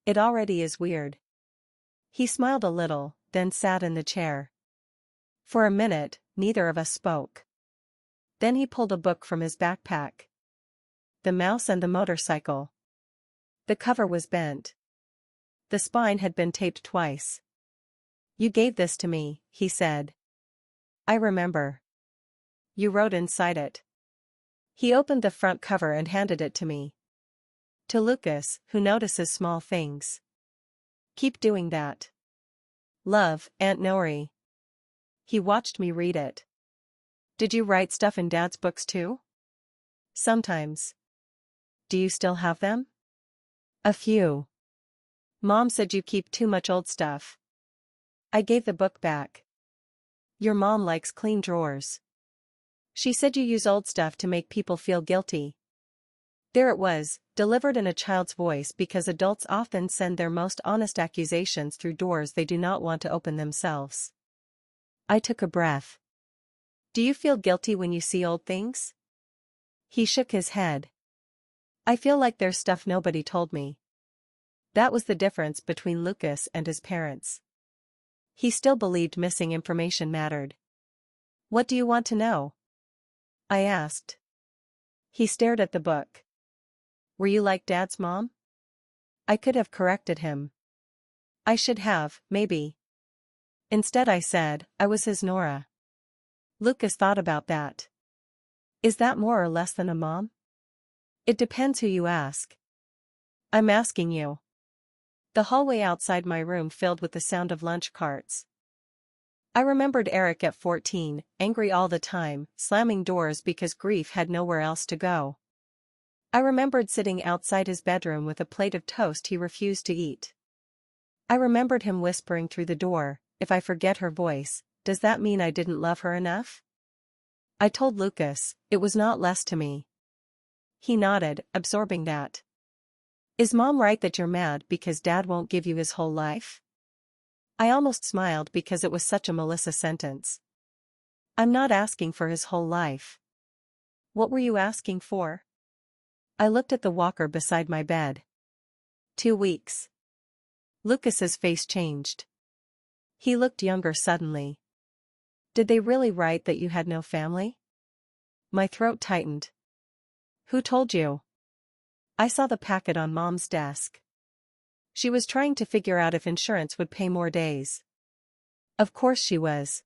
It already is weird. He smiled a little, then sat in the chair. For a minute, neither of us spoke. Then he pulled a book from his backpack. The Mouse and the Motorcycle. The cover was bent. The spine had been taped twice. You gave this to me, he said. I remember. You wrote inside it. He opened the front cover and handed it to me. To Lucas, who notices small things. Keep doing that. Love, Aunt Nori. He watched me read it. Did you write stuff in Dad's books too? Sometimes. Do you still have them? A few. Mom said you keep too much old stuff. I gave the book back. Your mom likes clean drawers. She said you use old stuff to make people feel guilty. There it was, delivered in a child's voice because adults often send their most honest accusations through doors they do not want to open themselves. I took a breath. Do you feel guilty when you see old things? He shook his head. I feel like there's stuff nobody told me. That was the difference between Lucas and his parents. He still believed missing information mattered. What do you want to know? I asked. He stared at the book. Were you like Dad's mom? I could have corrected him. I should have, maybe. Instead I said, I was his Nora. Lucas thought about that. Is that more or less than a mom? It depends who you ask. I'm asking you. The hallway outside my room filled with the sound of lunch carts. I remembered Eric at 14, angry all the time, slamming doors because grief had nowhere else to go. I remembered sitting outside his bedroom with a plate of toast he refused to eat. I remembered him whispering through the door, if I forget her voice, does that mean I didn't love her enough? I told Lucas, it was not less to me. He nodded, absorbing that. Is Mom right that you're mad because Dad won't give you his whole life? I almost smiled because it was such a Melissa sentence. I'm not asking for his whole life. What were you asking for? I looked at the walker beside my bed. 2 weeks. Lucas's face changed. He looked younger suddenly. Did they really write that you had no family? My throat tightened. Who told you? I saw the packet on Mom's desk. She was trying to figure out if insurance would pay more days. Of course she was.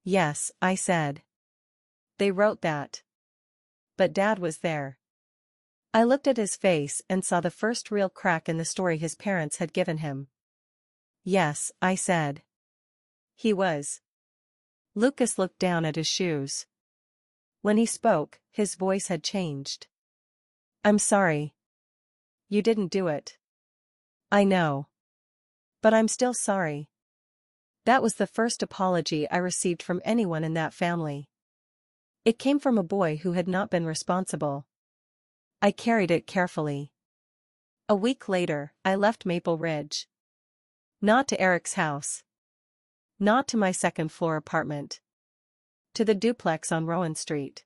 Yes, I said. They wrote that. But Dad was there. I looked at his face and saw the first real crack in the story his parents had given him. Yes, I said. He was. Lucas looked down at his shoes. When he spoke, his voice had changed. I'm sorry. You didn't do it. I know. But I'm still sorry. That was the first apology I received from anyone in that family. It came from a boy who had not been responsible. I carried it carefully. A week later, I left Maple Ridge. Not to Eric's house. Not to my second-floor apartment. To the duplex on Rowan Street.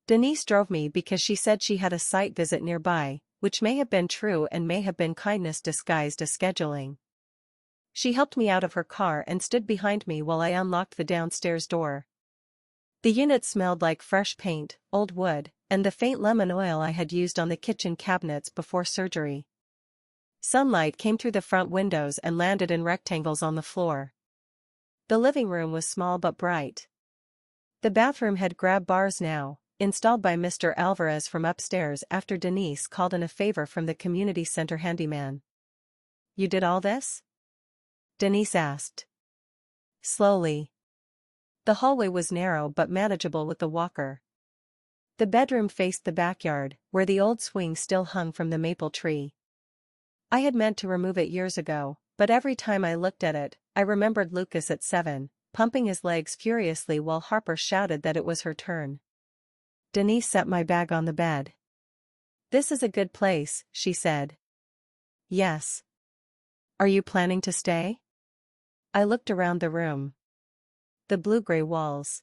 Denise drove me because she said she had a site visit nearby, which may have been true and may have been kindness disguised as scheduling. She helped me out of her car and stood behind me while I unlocked the downstairs door. The unit smelled like fresh paint, old wood, and the faint lemon oil I had used on the kitchen cabinets before surgery. Sunlight came through the front windows and landed in rectangles on the floor. The living room was small but bright. The bathroom had grab bars now, installed by Mr. Alvarez from upstairs after Denise called in a favor from the community center handyman. You did all this? Denise asked. Slowly. The hallway was narrow but manageable with the walker. The bedroom faced the backyard, where the old swing still hung from the maple tree. I had meant to remove it years ago, but every time I looked at it, I remembered Lucas at 7, pumping his legs furiously while Harper shouted that it was her turn. Denise set my bag on the bed. This is a good place, she said. Yes. Are you planning to stay? I looked around the room. The blue-gray walls.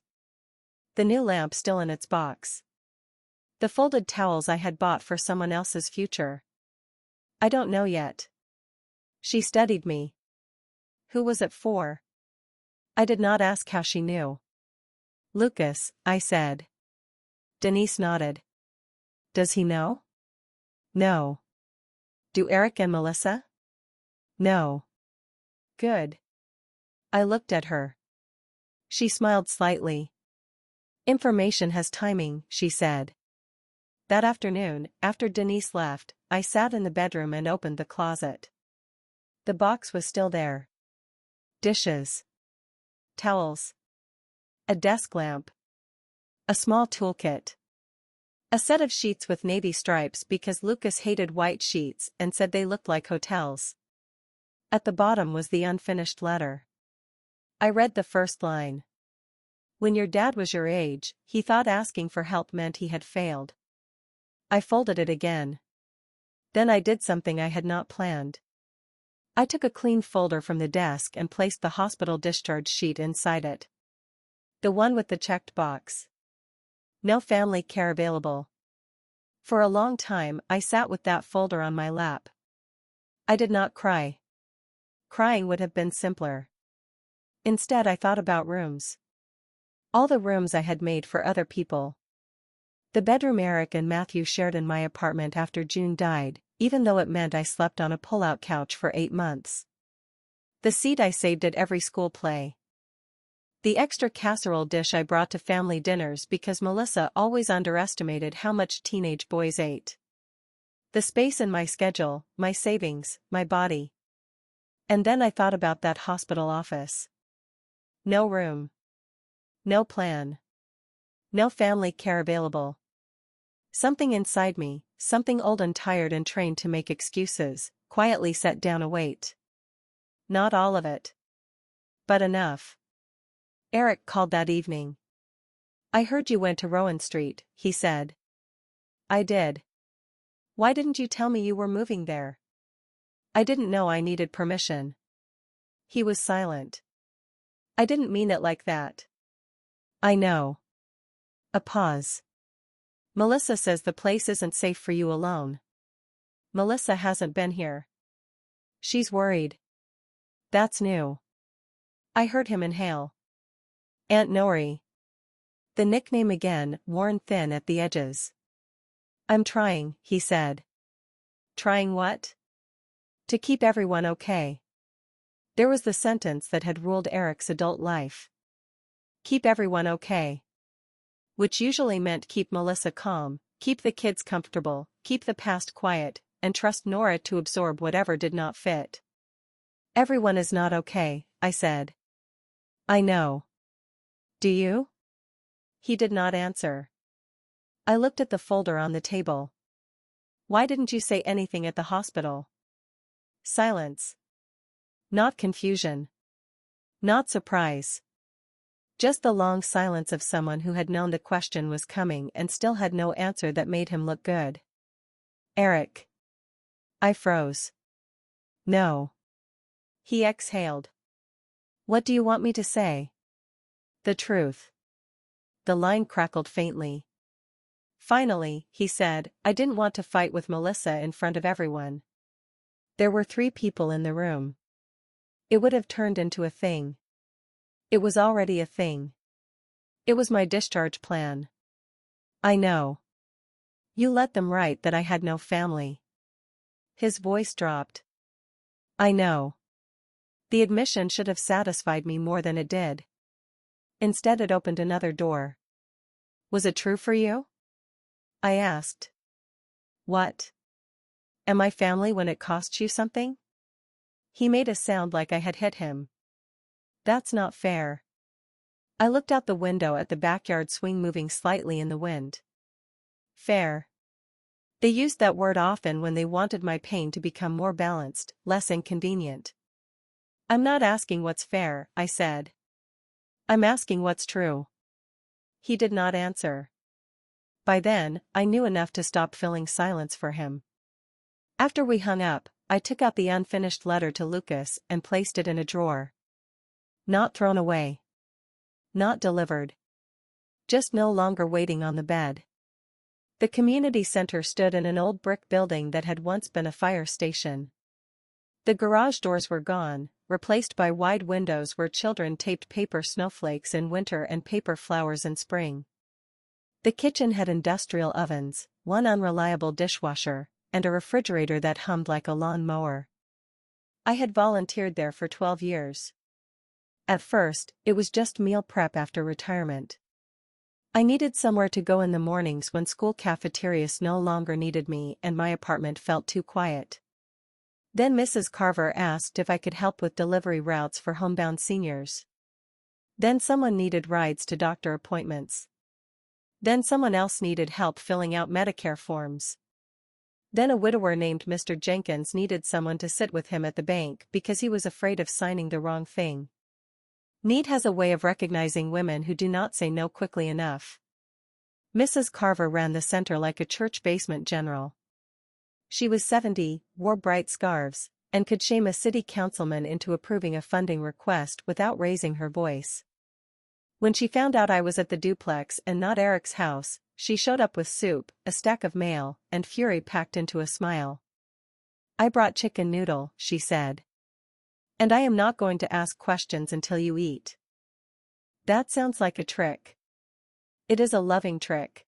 The new lamp still in its box. The folded towels I had bought for someone else's future. I don't know yet. She studied me. Who was it for? I did not ask how she knew. Lucas, I said. Denise nodded. Does he know? No. Do Eric and Melissa? No. Good. I looked at her. She smiled slightly. Information has timing, she said. That afternoon, after Denise left, I sat in the bedroom and opened the closet. The box was still there. Dishes. towels, a desk lamp, a small toolkit, a set of sheets with navy stripes because Lucas hated white sheets and said they looked like hotels. At the bottom was the unfinished letter. I read the first line. When your dad was your age, he thought asking for help meant he had failed. I folded it again. Then I did something I had not planned. I took a clean folder from the desk and placed the hospital discharge sheet inside it. The one with the checked box. No family care available. For a long time I sat with that folder on my lap. I did not cry. Crying would have been simpler. Instead I thought about rooms. All the rooms I had made for other people. The bedroom Eric and Matthew shared in my apartment after June died, even though it meant I slept on a pull-out couch for 8 months. The seat I saved at every school play. The extra casserole dish I brought to family dinners because Melissa always underestimated how much teenage boys ate. The space in my schedule, my savings, my body. And then I thought about that hospital office. No room. No plan. No family care available. Something inside me, something old and tired and trained to make excuses, quietly set down a weight. Not all of it. But enough. Eric called that evening. I heard you went to Rowan Street, he said. I did. Why didn't you tell me you were moving there? I didn't know I needed permission. He was silent. I didn't mean it like that. I know. A pause. Melissa says the place isn't safe for you alone. Melissa hasn't been here. She's worried. That's new. I heard him inhale. Aunt Nori. The nickname again, worn thin at the edges. I'm trying, he said. Trying what? To keep everyone okay. There was the sentence that had ruled Eric's adult life. Keep everyone okay. Which usually meant keep Melissa calm, keep the kids comfortable, keep the past quiet, and trust Nora to absorb whatever did not fit. Everyone is not okay, I said. I know. Do you? He did not answer. I looked at the folder on the table. Why didn't you say anything at the hospital? Silence. Not confusion. Not surprise. Just the long silence of someone who had known the question was coming and still had no answer that made him look good. Eric. I froze. No. He exhaled. What do you want me to say? The truth. The line crackled faintly. Finally, he said, I didn't want to fight with Melissa in front of everyone. There were 3 people in the room. It would have turned into a thing. It was already a thing. It was my discharge plan. I know. You let them write that I had no family. His voice dropped. I know. The admission should have satisfied me more than it did. Instead it opened another door. Was it true for you? I asked. What? Am I family when it costs you something? He made a sound like I had hit him. That's not fair. I looked out the window at the backyard swing moving slightly in the wind. Fair. They used that word often when they wanted my pain to become more balanced, less inconvenient. I'm not asking what's fair, I said. I'm asking what's true. He did not answer. By then, I knew enough to stop filling silence for him. After we hung up, I took out the unfinished letter to Lucas and placed it in a drawer. Not thrown away. Not delivered. Just no longer waiting on the bed. The community center stood in an old brick building that had once been a fire station. The garage doors were gone, replaced by wide windows where children taped paper snowflakes in winter and paper flowers in spring. The kitchen had industrial ovens, one unreliable dishwasher, and a refrigerator that hummed like a lawn mower. I had volunteered there for 12 years. At first, it was just meal prep after retirement. I needed somewhere to go in the mornings when school cafeterias no longer needed me and my apartment felt too quiet. Then Mrs. Carver asked if I could help with delivery routes for homebound seniors. Then someone needed rides to doctor appointments. Then someone else needed help filling out Medicare forms. Then a widower named Mr. Jenkins needed someone to sit with him at the bank because he was afraid of signing the wrong thing. Need has a way of recognizing women who do not say no quickly enough. Mrs. Carver ran the center like a church basement general. She was 70, wore bright scarves, and could shame a city councilman into approving a funding request without raising her voice. When she found out I was at the duplex and not Eric's house, she showed up with soup, a stack of mail, and fury packed into a smile. "I brought chicken noodle," she said. "And I am not going to ask questions until you eat." That sounds like a trick. It is a loving trick.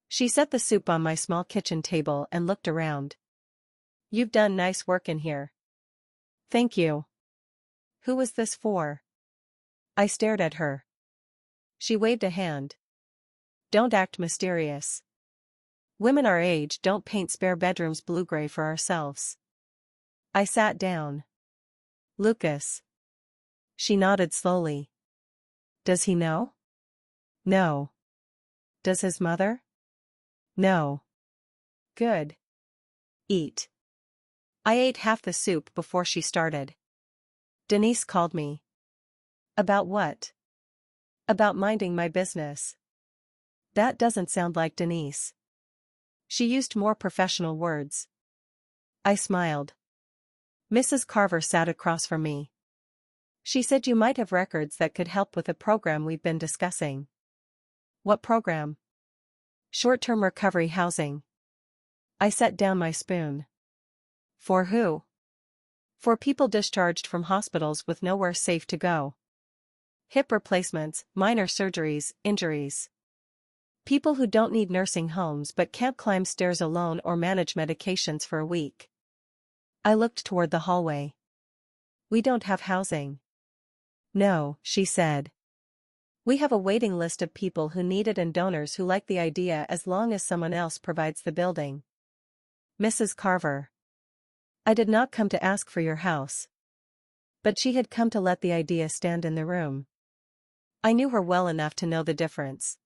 She set the soup on my small kitchen table and looked around. "You've done nice work in here." "Thank you." "Who was this for?" I stared at her. She waved a hand. "Don't act mysterious. Women our age don't paint spare bedrooms blue-gray for ourselves." I sat down. "Lucas." She nodded slowly. "Does he know?" "No." "Does his mother?" "No." "Good. Eat." I ate half the soup before she started. "Denise called me." "About what?" "About minding my business." That doesn't sound like Denise. She used more professional words. I smiled. Mrs. Carver sat across from me. "She said you might have records that could help with a program we've been discussing." "What program?" "Short-term recovery housing." I set down my spoon. "For who?" "For people discharged from hospitals with nowhere safe to go. Hip replacements, minor surgeries, injuries. People who don't need nursing homes but can't climb stairs alone or manage medications for a week." I looked toward the hallway. "We don't have housing." "No," she said. "We have a waiting list of people who need it and donors who like the idea as long as someone else provides the building." "Mrs. Carver. I did not come to ask for your house." But she had come to let the idea stand in the room. I knew her well enough to know the difference.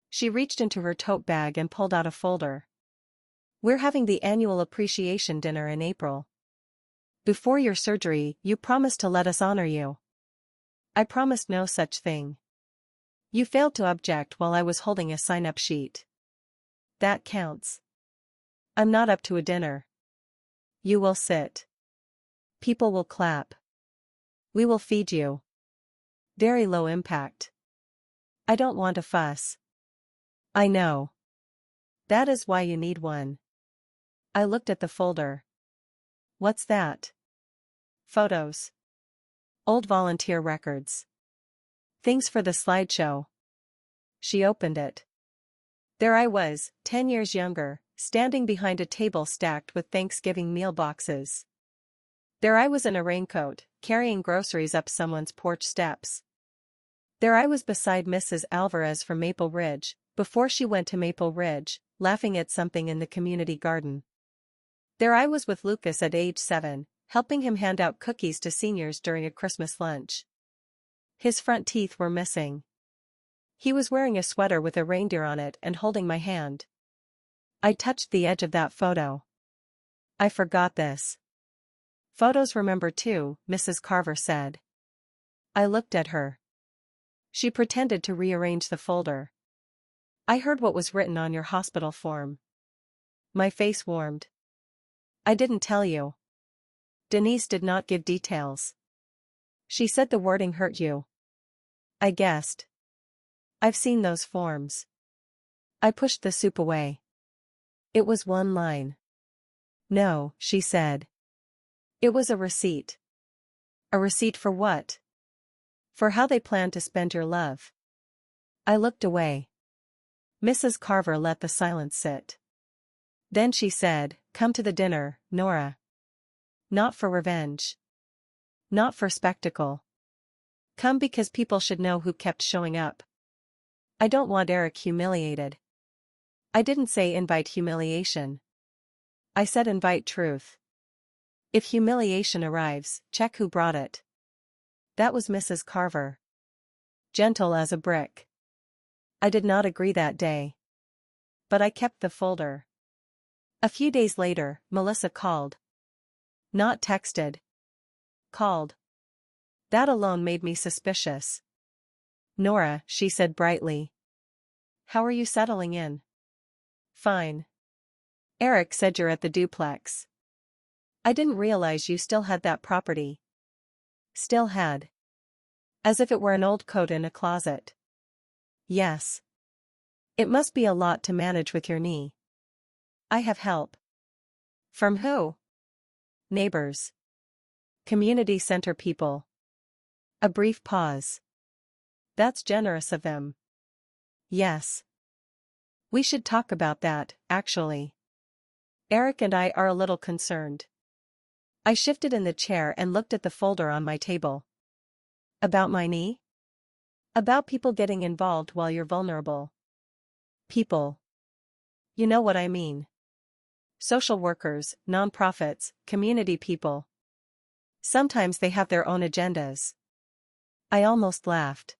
She reached into her tote bag and pulled out a folder. "We're having the annual appreciation dinner in April. Before your surgery, you promised to let us honor you." "I promised no such thing." "You failed to object while I was holding a sign-up sheet." "That counts." "I'm not up to a dinner." "You will sit. People will clap. We will feed you. Very low impact." "I don't want a fuss." "I know. That is why you need one." I looked at the folder. "What's that?" "Photos. Old volunteer records. Things for the slideshow." She opened it. There I was, 10 years younger, standing behind a table stacked with Thanksgiving meal boxes. There I was in a raincoat, carrying groceries up someone's porch steps. There I was beside Mrs. Alvarez from Maple Ridge, before she went to Maple Ridge, laughing at something in the community garden. There I was with Lucas at age 7, helping him hand out cookies to seniors during a Christmas lunch. His front teeth were missing. He was wearing a sweater with a reindeer on it and holding my hand. I touched the edge of that photo. "I forgot this." "Photos remember too," Mrs. Carver said. I looked at her. She pretended to rearrange the folder. "I heard what was written on your hospital form." My face warmed. "I didn't tell you." Denise did not give details. "She said the wording hurt you." I guessed. "I've seen those forms." I pushed the soup away. "It was one line." "No," she said. "It was a receipt." "A receipt for what?" "For how they plan to spend your love." I looked away. Mrs. Carver let the silence sit. Then she said, "Come to the dinner, Nora. Not for revenge. Not for spectacle. Come because people should know who kept showing up. I don't want Eric humiliated." I didn't say invite humiliation. I said invite truth. If humiliation arrives, check who brought it. That was Mrs. Carver. gentle as a brick. I did not agree that day. But I kept the folder. A few days later, Melissa called. Not texted. Called. That alone made me suspicious. Nora, she said brightly. How are you settling in? Fine. Eric said you're at the duplex. I didn't realize you still had that property. Still had. As if it were an old coat in a closet. Yes. It must be a lot to manage with your knee. I have help. From who? Neighbors. Community center people. A brief pause. That's generous of them. Yes. We should talk about that, actually. Eric and I are a little concerned. I shifted in the chair and looked at the folder on my table. About my knee? About people getting involved while you're vulnerable. People. You know what I mean. Social workers, nonprofits, community people. Sometimes they have their own agendas. I almost laughed.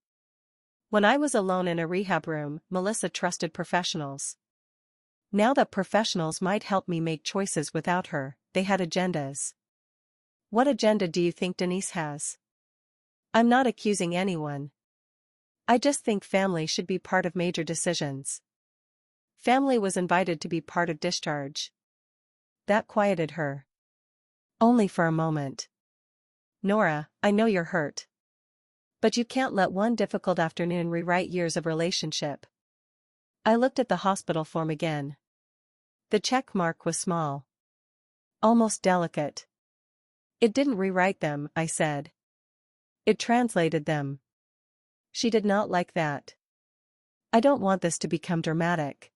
When I was alone in a rehab room, Melissa trusted professionals. Now that professionals might help me make choices without her, they had agendas. What agenda do you think Denise has? I'm not accusing anyone. I just think family should be part of major decisions. Family was invited to be part of discharge. That quieted her. Only for a moment. Nora, I know you're hurt. But you can't let one difficult afternoon rewrite years of relationship. I looked at the hospital form again. The check mark was small. Almost delicate. It didn't rewrite them, I said. It translated them. She did not like that. I don't want this to become dramatic.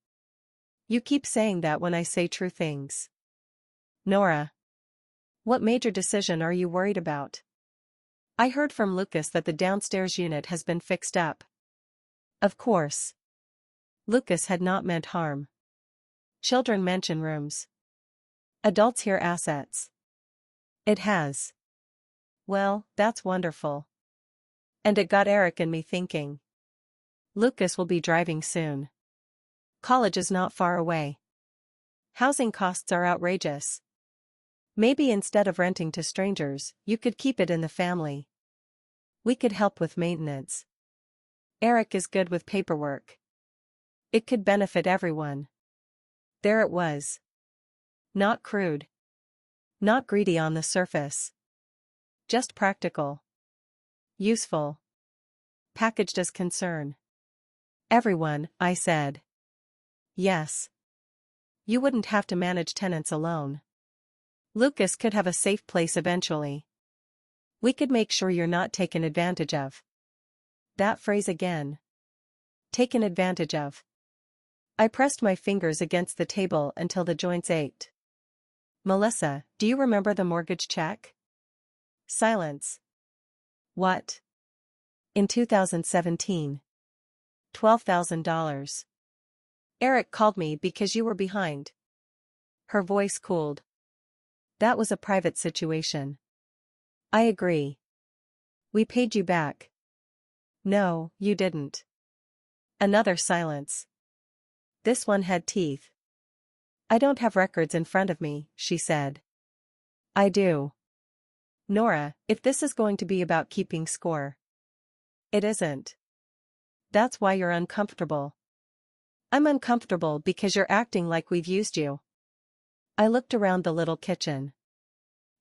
You keep saying that when I say true things. Nora. What major decision are you worried about? I heard from Lucas that the downstairs unit has been fixed up. Of course. Lucas had not meant harm. Children mention rooms. Adults hear assets. It has. Well, that's wonderful. And it got Eric and me thinking. Lucas will be driving soon. College is not far away. Housing costs are outrageous. Maybe instead of renting to strangers, you could keep it in the family. We could help with maintenance. Eric is good with paperwork. It could benefit everyone. There it was. Not crude. Not greedy on the surface. Just practical. Useful. Packaged as concern. Everyone, I said. Yes. You wouldn't have to manage tenants alone. Lucas could have a safe place eventually. We could make sure you're not taken advantage of. That phrase again. Taken advantage of. I pressed my fingers against the table until the joints ached. Melissa, do you remember the mortgage check? Silence. What? In 2017. $12,000. Eric called me because you were behind. Her voice cooled. That was a private situation. I agree. We paid you back. No, you didn't. Another silence. This one had teeth. I don't have records in front of me, she said. I do. Nora, if this is going to be about keeping score. It isn't. That's why you're uncomfortable. I'm uncomfortable because you're acting like we've used you. I looked around the little kitchen.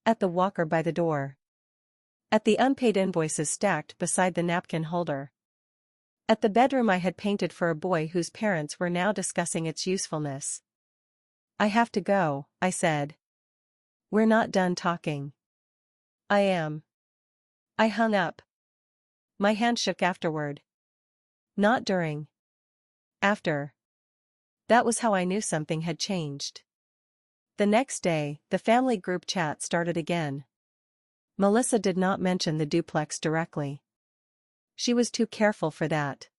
At the walker by the door. At the unpaid invoices stacked beside the napkin holder. At the bedroom I had painted for a boy whose parents were now discussing its usefulness. I have to go, I said. We're not done talking. I am. I hung up. My hand shook afterward. Not during. After. That was how I knew something had changed. The next day, the family group chat started again. Melissa did not mention the duplex directly. She was too careful for that.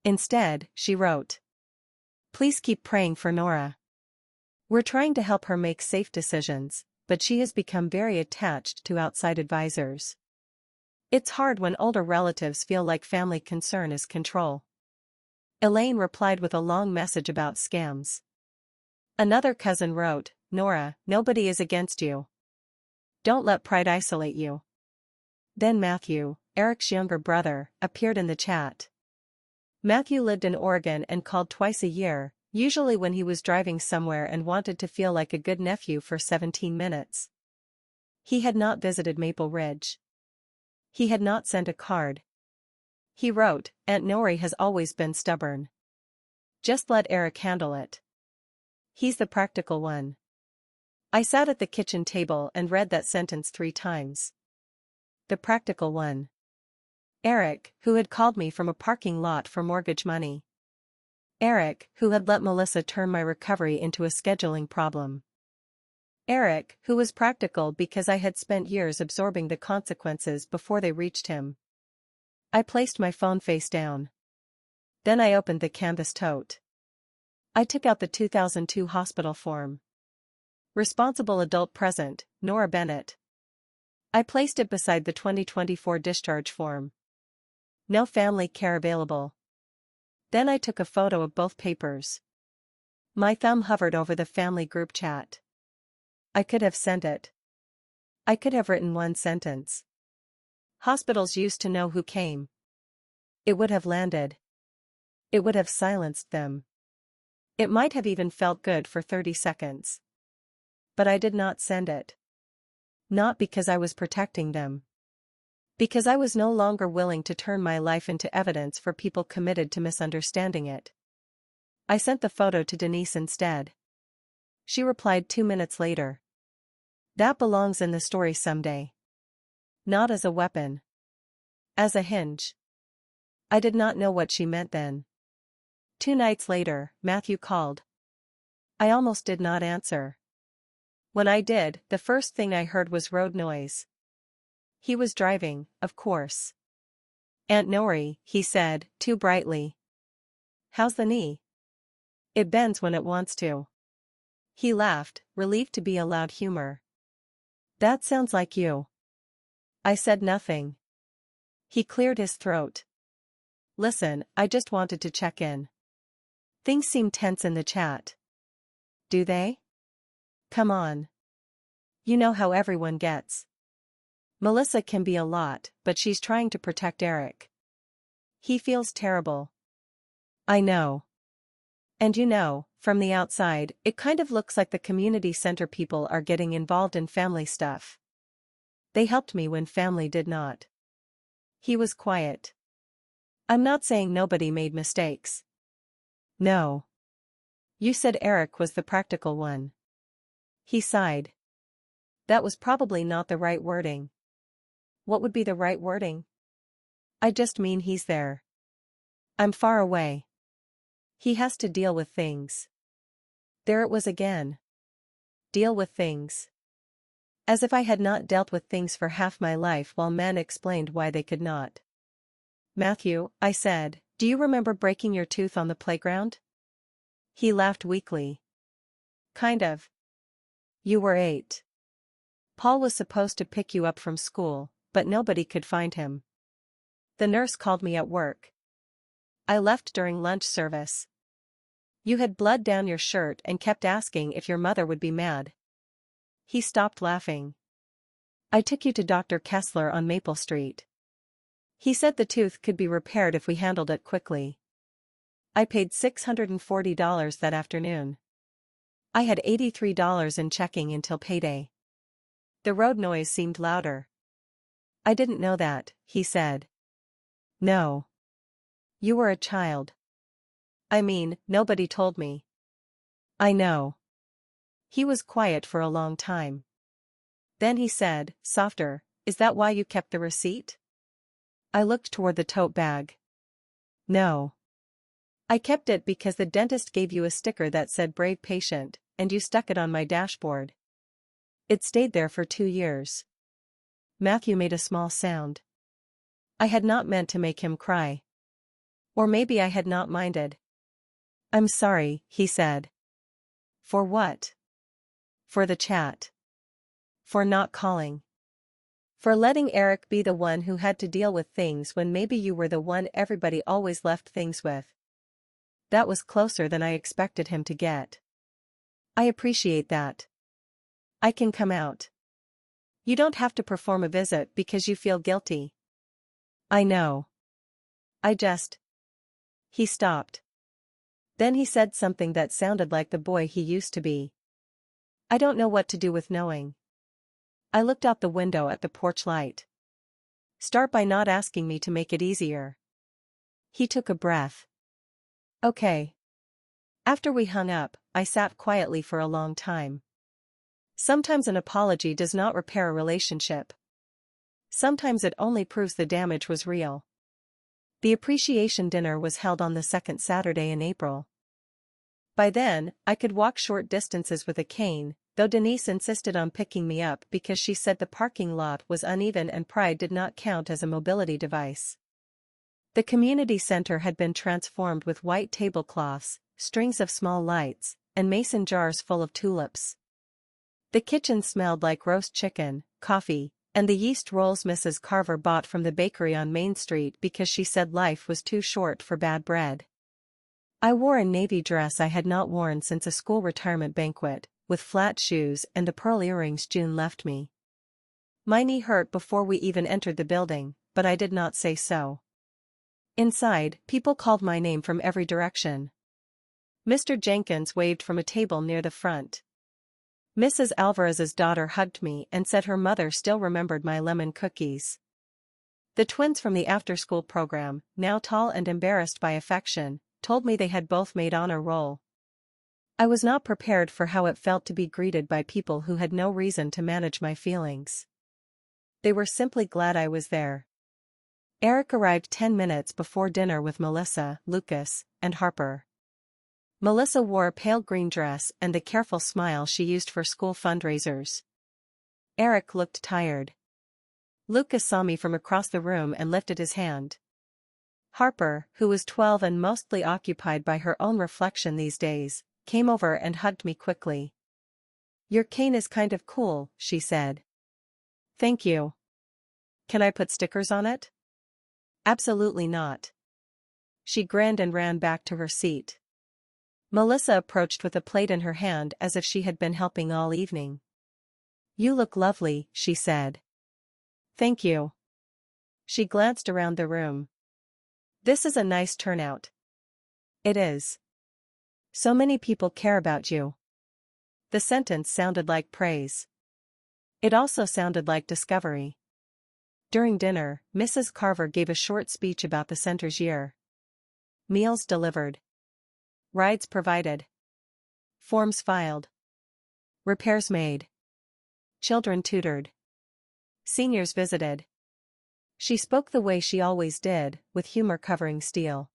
Instead, she wrote. Please keep praying for Nora. We're trying to help her make safe decisions, but she has become very attached to outside advisors. It's hard when older relatives feel like family concern is control. Elaine replied with a long message about scams. Another cousin wrote, Nora, nobody is against you. Don't let pride isolate you. Then Matthew, Eric's younger brother, appeared in the chat. Matthew lived in Oregon and called twice a year, usually when he was driving somewhere and wanted to feel like a good nephew for 17 minutes. He had not visited Maple Ridge. He had not sent a card. He wrote, Aunt Nori has always been stubborn. Just let Eric handle it. He's the practical one. I sat at the kitchen table and read that sentence 3 times. The practical one. Eric, who had called me from a parking lot for mortgage money. Eric, who had let Melissa turn my recovery into a scheduling problem. Eric, who was practical because I had spent years absorbing the consequences before they reached him. I placed my phone face down. Then I opened the canvas tote. I took out the 2002 hospital form. Responsible adult present, Nora Bennett. I placed it beside the 2024 discharge form. No family care available. Then I took a photo of both papers. My thumb hovered over the family group chat. I could have sent it. I could have written one sentence. Hospitals used to know who came. It would have landed. It would have silenced them. It might have even felt good for 30 seconds. But I did not send it. Not because I was protecting them. Because I was no longer willing to turn my life into evidence for people committed to misunderstanding it. I sent the photo to Denise instead. She replied 2 minutes later. That belongs in the story someday. Not as a weapon. As a hinge. I did not know what she meant then. 2 nights later, Matthew called. I almost did not answer. When I did, the first thing I heard was road noise. He was driving, of course. Aunt Nori, he said, too brightly. How's the knee? It bends when it wants to. He laughed, relieved to be allowed humor. That sounds like you. I said nothing. He cleared his throat. Listen, I just wanted to check in. Things seem tense in the chat. Do they? Come on. You know how everyone gets. Melissa can be a lot, but she's trying to protect Eric. He feels terrible. I know. And you know, from the outside, it kind of looks like the community center people are getting involved in family stuff. They helped me when family did not. He was quiet. I'm not saying nobody made mistakes. No. You said Eric was the practical one. He sighed. That was probably not the right wording. What would be the right wording? I just mean he's there. I'm far away. He has to deal with things. There it was again. Deal with things. As if I had not dealt with things for half my life while men explained why they could not. Matthew, I said, do you remember breaking your tooth on the playground? He laughed weakly. Kind of. You were 8. Paul was supposed to pick you up from school, but nobody could find him. The nurse called me at work. I left during lunch service. You had blood down your shirt and kept asking if your mother would be mad. He stopped laughing. I took you to Dr. Kessler on Maple Street. He said the tooth could be repaired if we handled it quickly. I paid $640 that afternoon. I had $83 in checking until payday. The road noise seemed louder. I didn't know that, he said. No. You were a child. I mean, nobody told me. I know. He was quiet for a long time. Then he said, softer, is that why you kept the receipt? I looked toward the tote bag. No. I kept it because the dentist gave you a sticker that said brave patient, and you stuck it on my dashboard. It stayed there for 2 years. Matthew made a small sound. I had not meant to make him cry. Or maybe I had not minded. I'm sorry, he said. For what? For the chat. For not calling. For letting Eric be the one who had to deal with things when maybe you were the one everybody always left things with. That was closer than I expected him to get. I appreciate that. I can come out. You don't have to perform a visit because you feel guilty. I know. I just. He stopped. Then he said something that sounded like the boy he used to be. I don't know what to do with knowing. I looked out the window at the porch light. Start by not asking me to make it easier. He took a breath. Okay. After we hung up, I sat quietly for a long time. Sometimes an apology does not repair a relationship. Sometimes it only proves the damage was real. The appreciation dinner was held on the second Saturday in April. By then, I could walk short distances with a cane, though Denise insisted on picking me up because she said the parking lot was uneven and pride did not count as a mobility device. The community center had been transformed with white tablecloths, strings of small lights, and mason jars full of tulips. The kitchen smelled like roast chicken, coffee, and the yeast rolls Mrs. Carver bought from the bakery on Main Street because she said life was too short for bad bread. I wore a navy dress I had not worn since a school retirement banquet, with flat shoes and the pearl earrings June left me. My knee hurt before we even entered the building, but I did not say so. Inside, people called my name from every direction. Mr. Jenkins waved from a table near the front. Mrs. Alvarez's daughter hugged me and said her mother still remembered my lemon cookies. The twins from the after-school program, now tall and embarrassed by affection, told me they had both made honor roll. I was not prepared for how it felt to be greeted by people who had no reason to manage my feelings. They were simply glad I was there. Eric arrived 10 minutes before dinner with Melissa, Lucas, and Harper. Melissa wore a pale green dress and the careful smile she used for school fundraisers. Eric looked tired. Lucas saw me from across the room and lifted his hand. Harper, who was 12 and mostly occupied by her own reflection these days, came over and hugged me quickly. Your cane is kind of cool, she said. Thank you. Can I put stickers on it? Absolutely not. She grinned and ran back to her seat. Melissa approached with a plate in her hand as if she had been helping all evening. You look lovely, she said. Thank you. She glanced around the room. This is a nice turnout. It is. So many people care about you. The sentence sounded like praise. It also sounded like discovery. During dinner, Mrs. Carver gave a short speech about the center's year. Meals delivered. Rides provided. Forms filed. Repairs made. Children tutored. Seniors visited. She spoke the way she always did, with humor covering steel.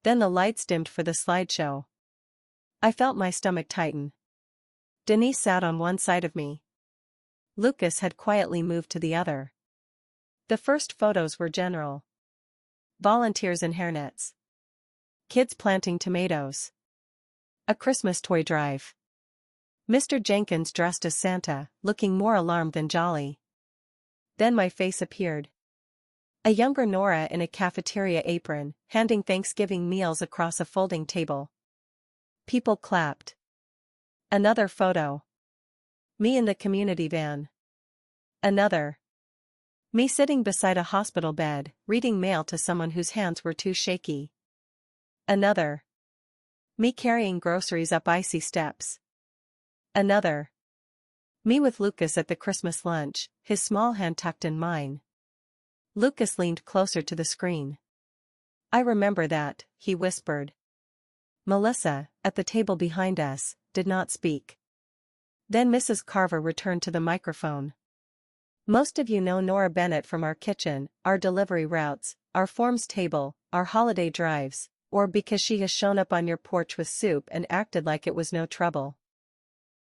Then the lights dimmed for the slideshow. I felt my stomach tighten. Denise sat on one side of me. Lucas had quietly moved to the other. The first photos were general. Volunteers in hairnets. Kids planting tomatoes. A Christmas toy drive. Mr. Jenkins dressed as Santa, looking more alarmed than jolly. Then my face appeared. A younger Nora in a cafeteria apron, handing Thanksgiving meals across a folding table. People clapped. Another photo. Me in the community van. Another. Me sitting beside a hospital bed, reading mail to someone whose hands were too shaky. Another. Me carrying groceries up icy steps. Another. Me with Lucas at the Christmas lunch, his small hand tucked in mine. Lucas leaned closer to the screen. I remember that, he whispered. Melissa, at the table behind us, did not speak. Then Mrs. Carver returned to the microphone. Most of you know Nora Bennett from our kitchen, our delivery routes, our forms table, our holiday drives, or because she has shown up on your porch with soup and acted like it was no trouble.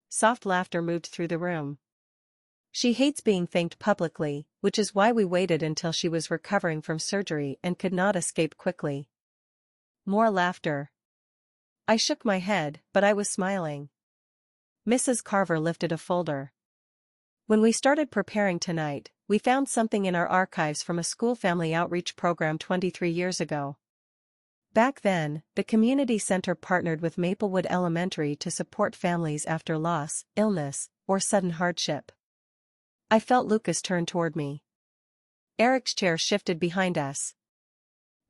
Soft laughter moved through the room. She hates being thanked publicly, which is why we waited until she was recovering from surgery and could not escape quickly. More laughter. I shook my head, but I was smiling. Mrs. Carver lifted a folder. When we started preparing tonight, we found something in our archives from a school family outreach program 23 years ago. Back then, the community center partnered with Maplewood Elementary to support families after loss, illness, or sudden hardship. I felt Lucas turn toward me. Eric's chair shifted behind us.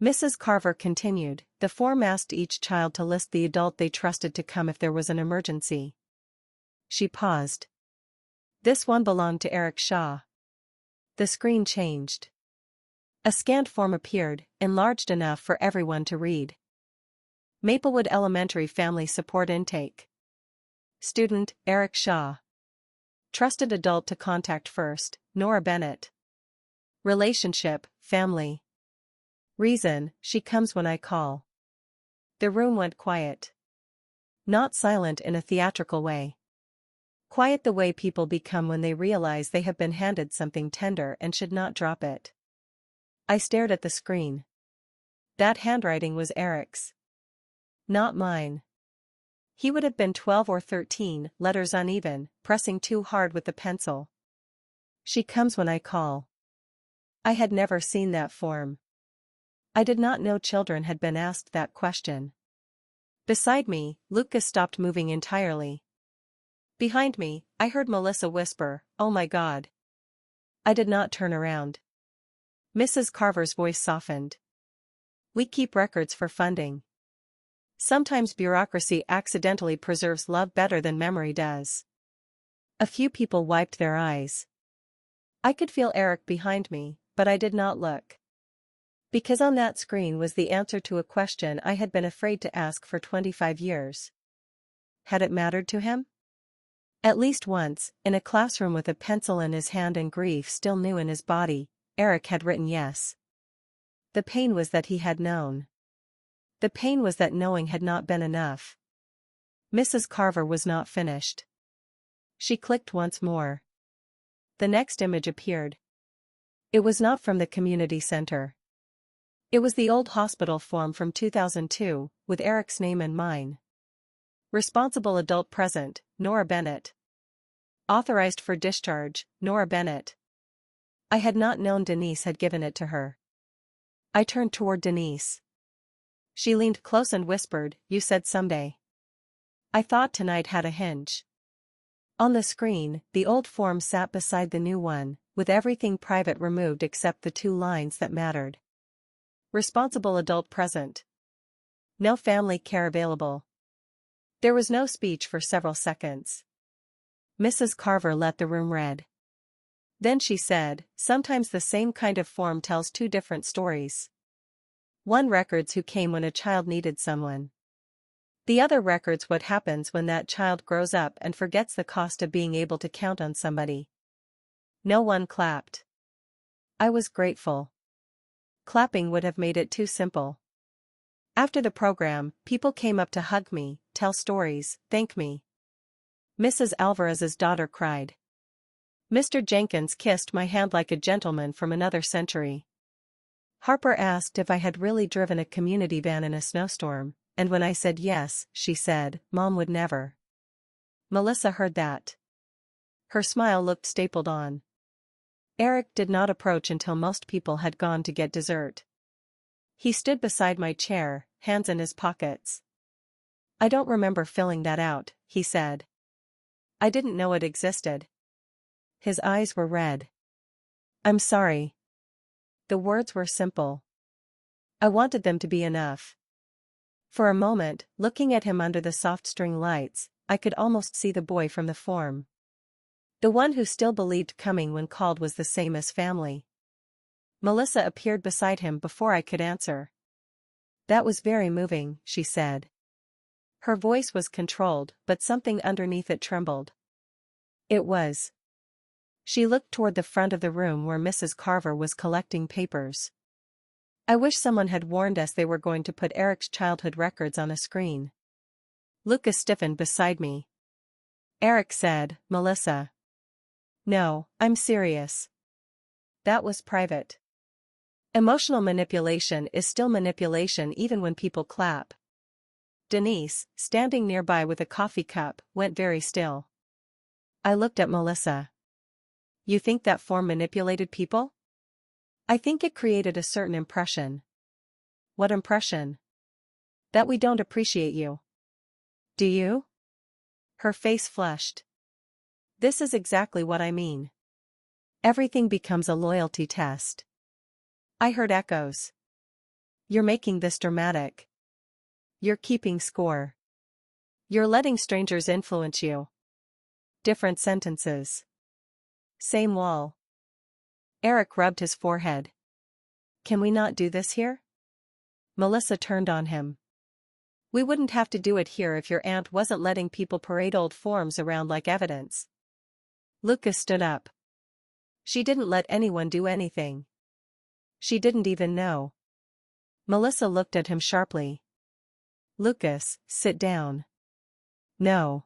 Mrs. Carver continued, the form asked each child to list the adult they trusted to come if there was an emergency. She paused. This one belonged to Eric Shaw. The screen changed. A scanned form appeared, enlarged enough for everyone to read. Maplewood Elementary Family Support Intake. Student, Eric Shaw. Trusted adult to contact first, Nora Bennett. Relationship, family. Reason, she comes when I call. The room went quiet. Not silent in a theatrical way. Quiet the way people become when they realize they have been handed something tender and should not drop it. I stared at the screen. That handwriting was Eric's. Not mine. He would have been 12 or 13, letters uneven, pressing too hard with the pencil. She comes when I call. I had never seen that form. I did not know children had been asked that question. Beside me, Lucas stopped moving entirely. Behind me, I heard Melissa whisper, "Oh my God." I did not turn around. Mrs. Carver's voice softened. We keep records for funding. Sometimes bureaucracy accidentally preserves love better than memory does. A few people wiped their eyes. I could feel Eric behind me, but I did not look. Because on that screen was the answer to a question I had been afraid to ask for 25 years. Had it mattered to him? At least once, in a classroom with a pencil in his hand and grief still new in his body, Eric had written yes. The pain was that he had known. The pain was that knowing had not been enough. Mrs. Carver was not finished. She clicked once more. The next image appeared. It was not from the community center. It was the old hospital form from 2002, with Eric's name and mine. Responsible adult present, Nora Bennett. Authorized for discharge, Nora Bennett. I had not known Denise had given it to her. I turned toward Denise. She leaned close and whispered, "You said someday." I thought tonight had a hinge. On the screen, the old form sat beside the new one, with everything private removed except the two lines that mattered. Responsible adult present. No family care available. There was no speech for several seconds. Mrs. Carver let the room read. Then she said, sometimes the same kind of form tells two different stories. One records who came when a child needed someone. The other records what happens when that child grows up and forgets the cost of being able to count on somebody. No one clapped. I was grateful. Clapping would have made it too simple. After the program, people came up to hug me, tell stories, thank me. Mrs. Alvarez's daughter cried. Mr. Jenkins kissed my hand like a gentleman from another century. Harper asked if I had really driven a community van in a snowstorm, and when I said yes, she said, Mom would never. Melissa heard that. Her smile looked stapled on. Eric did not approach until most people had gone to get dessert. He stood beside my chair, hands in his pockets. I don't remember filling that out, he said. I didn't know it existed. His eyes were red. I'm sorry. The words were simple. I wanted them to be enough. For a moment, looking at him under the soft string lights, I could almost see the boy from the form. The one who still believed coming when called was the same as family. Melissa appeared beside him before I could answer. That was very moving, she said. Her voice was controlled, but something underneath it trembled. It was. She looked toward the front of the room where Mrs. Carver was collecting papers. I wish someone had warned us they were going to put Eric's childhood records on a screen. Lucas stiffened beside me. Eric said, Melissa. No, I'm serious. That was private. Emotional manipulation is still manipulation even when people clap. Denise, standing nearby with a coffee cup, went very still. I looked at Melissa. You think that form manipulated people? I think it created a certain impression. What impression? That we don't appreciate you. Do you? Her face flushed. This is exactly what I mean. Everything becomes a loyalty test. I heard echoes. You're making this dramatic. You're keeping score. You're letting strangers influence you. Different sentences. Same wall. Eric rubbed his forehead. Can we not do this here? Melissa turned on him. We wouldn't have to do it here if your aunt wasn't letting people parade old forms around like evidence. Lucas stood up. She didn't let anyone do anything. She didn't even know. Melissa looked at him sharply. Lucas, sit down. No.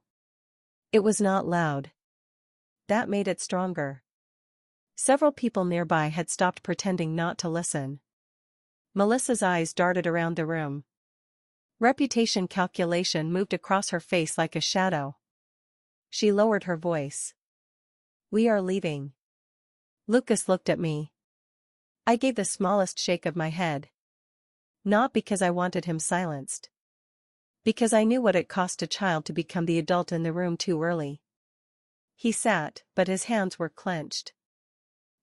It was not loud. That made it stronger. Several people nearby had stopped pretending not to listen. Melissa's eyes darted around the room. Reputation calculation moved across her face like a shadow. She lowered her voice. We are leaving. Lucas looked at me. I gave the smallest shake of my head. Not because I wanted him silenced. Because I knew what it cost a child to become the adult in the room too early. He sat, but his hands were clenched.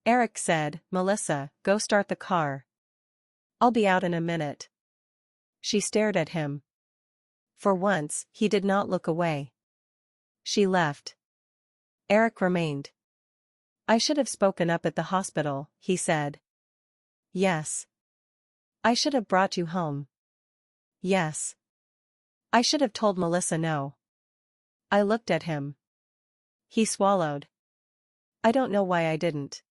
Eric said, Melissa, go start the car. I'll be out in a minute. She stared at him. For once, he did not look away. She left. Eric remained. I should have spoken up at the hospital, he said. Yes. I should have brought you home. Yes. I should have told Melissa no. I looked at him. He swallowed. I don't know why I didn't.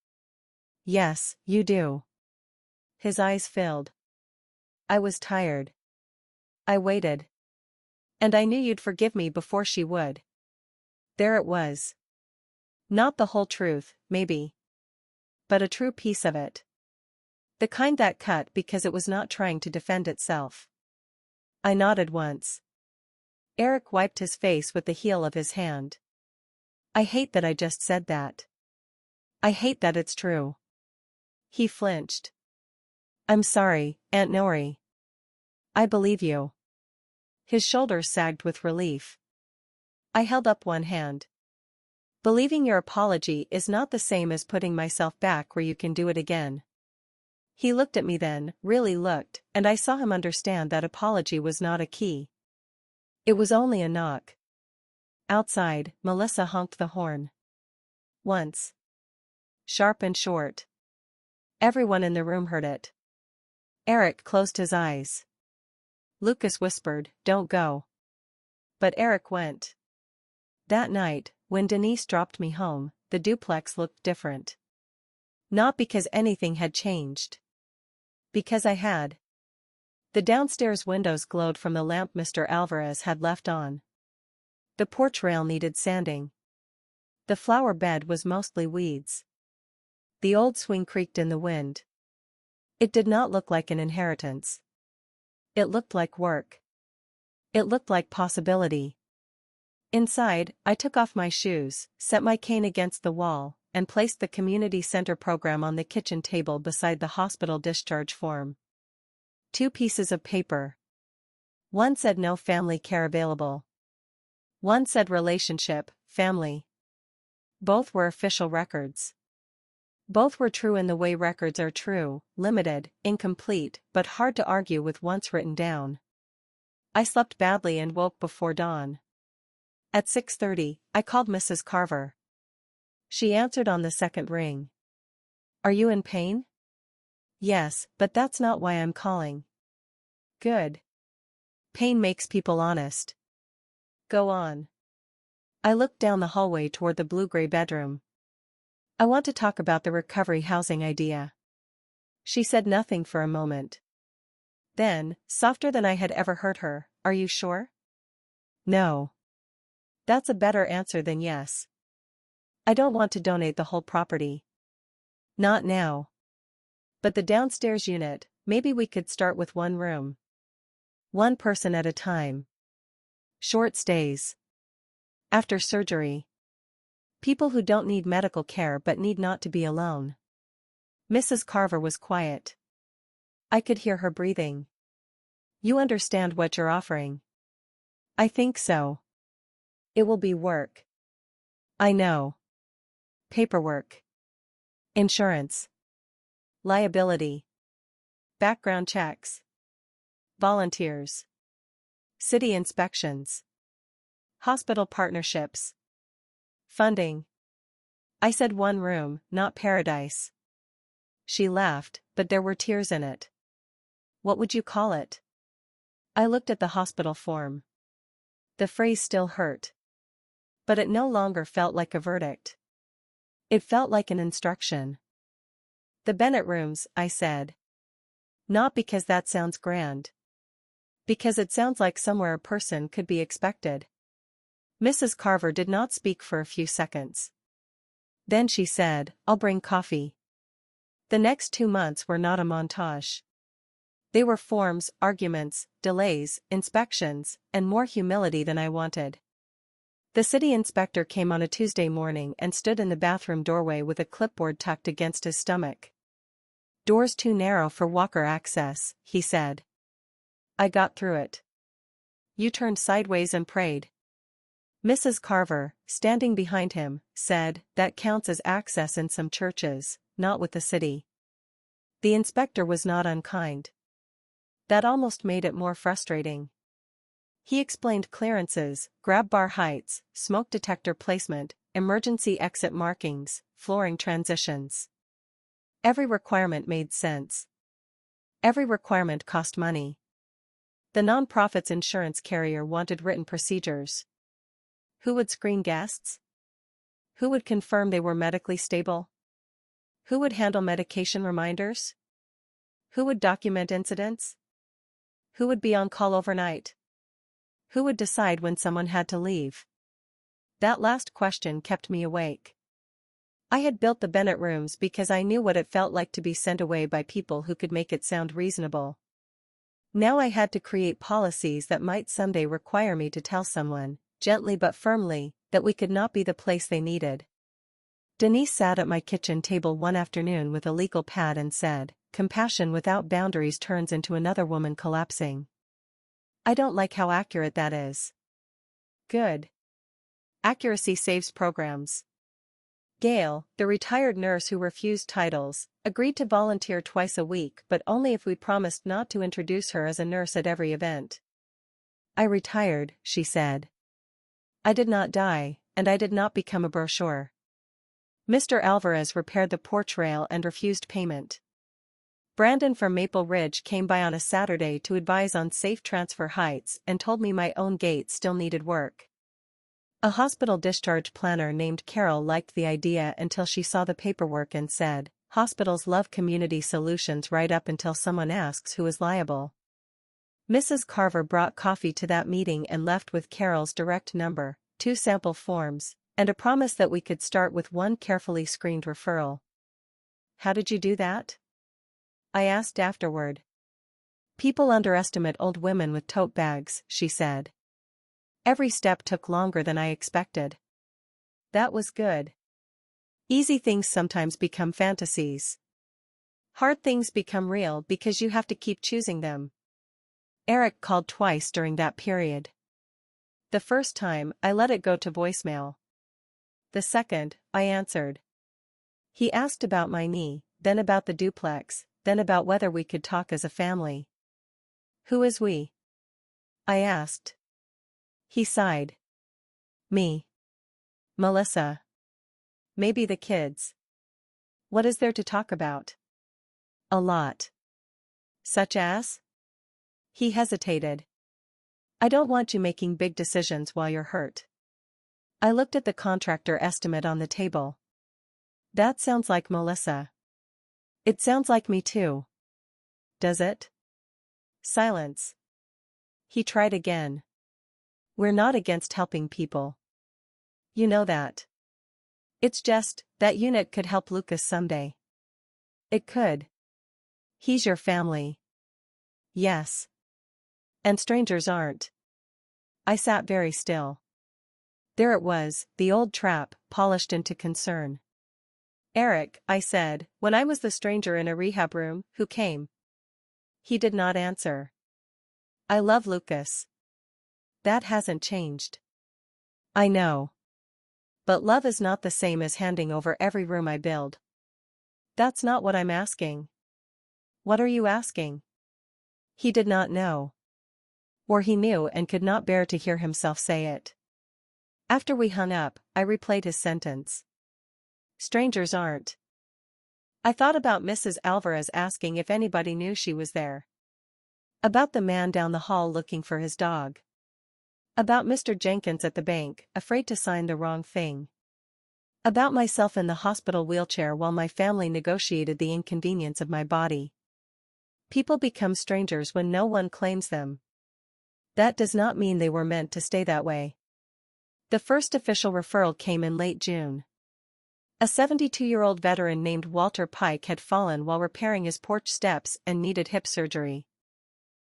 Yes, you do. His eyes filled. I was tired. I waited. And I knew you'd forgive me before she would. There it was. Not the whole truth, maybe. But a true piece of it. The kind that cut because it was not trying to defend itself. I nodded once. Eric wiped his face with the heel of his hand. I hate that I just said that. I hate that it's true. He flinched. I'm sorry, Aunt Nori. I believe you. His shoulders sagged with relief. I held up one hand. Believing your apology is not the same as putting myself back where you can do it again. He looked at me then, really looked, and I saw him understand that apology was not a key. It was only a knock. Outside, Melissa honked the horn. Once. Sharp and short. Everyone in the room heard it. Eric closed his eyes. Lucas whispered, don't go. But Eric went. That night, when Denise dropped me home, the duplex looked different. Not because anything had changed. Because I had. The downstairs windows glowed from the lamp Mr. Alvarez had left on. The porch rail needed sanding. The flower bed was mostly weeds. The old swing creaked in the wind. It did not look like an inheritance. It looked like work. It looked like possibility. Inside, I took off my shoes, set my cane against the wall, and placed the community center program on the kitchen table beside the hospital discharge form. 2 pieces of paper. One said no family care available. One said relationship, family. Both were official records. Both were true in the way records are true, limited, incomplete, but hard to argue with once written down. I slept badly and woke before dawn. At 6:30, I called Mrs. Carver. She answered on the second ring. Are you in pain? Yes, but that's not why I'm calling. Good. Pain makes people honest. Go on. I looked down the hallway toward the blue-gray bedroom. I want to talk about the recovery housing idea. She said nothing for a moment. Then, softer than I had ever heard her, are you sure? No. That's a better answer than yes. I don't want to donate the whole property. Not now. But the downstairs unit, maybe we could start with 1 room. 1 person at a time. Short stays. After surgery. People who don't need medical care but need not to be alone. Mrs. Carver was quiet. I could hear her breathing. You understand what you're offering? I think so. It will be work. I know. Paperwork. Insurance. Liability. Background checks. Volunteers. City inspections. Hospital partnerships. Funding. I said one room, not paradise. She laughed, but there were tears in it. What would you call it? I looked at the hospital form. The phrase still hurt. But it no longer felt like a verdict. It felt like an instruction. The Bennett rooms, I said. Not because that sounds grand. Because it sounds like somewhere a person could be expected. Mrs. Carver did not speak for a few seconds. Then she said, I'll bring coffee. The next 2 months were not a montage. They were forms, arguments, delays, inspections, and more humility than I wanted. The city inspector came on a Tuesday morning and stood in the bathroom doorway with a clipboard tucked against his stomach. Doors too narrow for walker access, he said. I got through it. You turned sideways and prayed. Mrs. Carver, standing behind him, said, that counts as access in some churches, not with the city. The inspector was not unkind. That almost made it more frustrating. He explained clearances, grab bar heights, smoke detector placement, emergency exit markings, flooring transitions. Every requirement made sense. Every requirement cost money. The nonprofit's insurance carrier wanted written procedures. Who would screen guests? Who would confirm they were medically stable? Who would handle medication reminders? Who would document incidents? Who would be on call overnight? Who would decide when someone had to leave? That last question kept me awake. I had built the Bennett rooms because I knew what it felt like to be sent away by people who could make it sound reasonable. Now I had to create policies that might someday require me to tell someone, gently but firmly, that we could not be the place they needed. Denise sat at my kitchen table one afternoon with a legal pad and said, compassion without boundaries turns into another woman collapsing. I don't like how accurate that is. Good. Accuracy saves programs. Gail, the retired nurse who refused titles, agreed to volunteer twice a week but only if we promised not to introduce her as a nurse at every event. I retired, she said. I did not die, and I did not become a brochure. Mr. Alvarez repaired the porch rail and refused payment. Brandon from Maple Ridge came by on a Saturday to advise on safe transfer heights and told me my own gate still needed work. A hospital discharge planner named Carol liked the idea until she saw the paperwork and said, hospitals love community solutions right up until someone asks who is liable. Mrs. Carver brought coffee to that meeting and left with Carol's direct number, 2 sample forms, and a promise that we could start with one carefully screened referral. How did you do that? I asked afterward. People underestimate old women with tote bags, she said. Every step took longer than I expected. That was good. Easy things sometimes become fantasies. Hard things become real because you have to keep choosing them. Eric called twice during that period. The first time, I let it go to voicemail. The second, I answered. He asked about my knee, then about the duplex, then about whether we could talk as a family. Who is we? I asked. He sighed. Me. Melissa. Maybe the kids. What is there to talk about? A lot. Such as? He hesitated. I don't want you making big decisions while you're hurt. I looked at the contractor estimate on the table. That sounds like Melissa. It sounds like me too. Does it? Silence. He tried again. We're not against helping people. You know that. It's just, that unit could help Lucas someday. It could. He's your family. Yes. And strangers aren't. I sat very still. There it was, the old trap, polished into concern. "Eric," I said, when I was the stranger in a rehab room, who came. He did not answer. "I love Lucas. That hasn't changed." "I know. But love is not the same as handing over every room I build." "That's not what I'm asking." "What are you asking?" He did not know. Or he knew and could not bear to hear himself say it. After we hung up, I replayed his sentence. "Strangers aren't." I thought about Mrs. Alvarez asking if anybody knew she was there. About the man down the hall looking for his dog. About Mr. Jenkins at the bank, afraid to sign the wrong thing. About myself in the hospital wheelchair while my family negotiated the inconvenience of my body. People become strangers when no one claims them. That does not mean they were meant to stay that way. The first official referral came in late June. A 72-year-old veteran named Walter Pike had fallen while repairing his porch steps and needed hip surgery.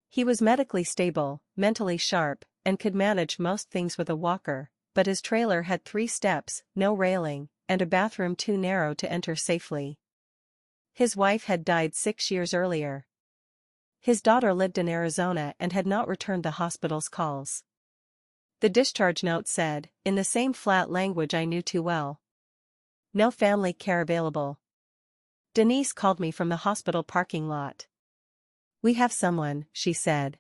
He was medically stable, mentally sharp, and could manage most things with a walker, but his trailer had 3 steps, no railing, and a bathroom too narrow to enter safely. His wife had died 6 years earlier. His daughter lived in Arizona and had not returned the hospital's calls. The discharge note said, in the same flat language I knew too well, "No family care available." Denise called me from the hospital parking lot. "We have someone," she said.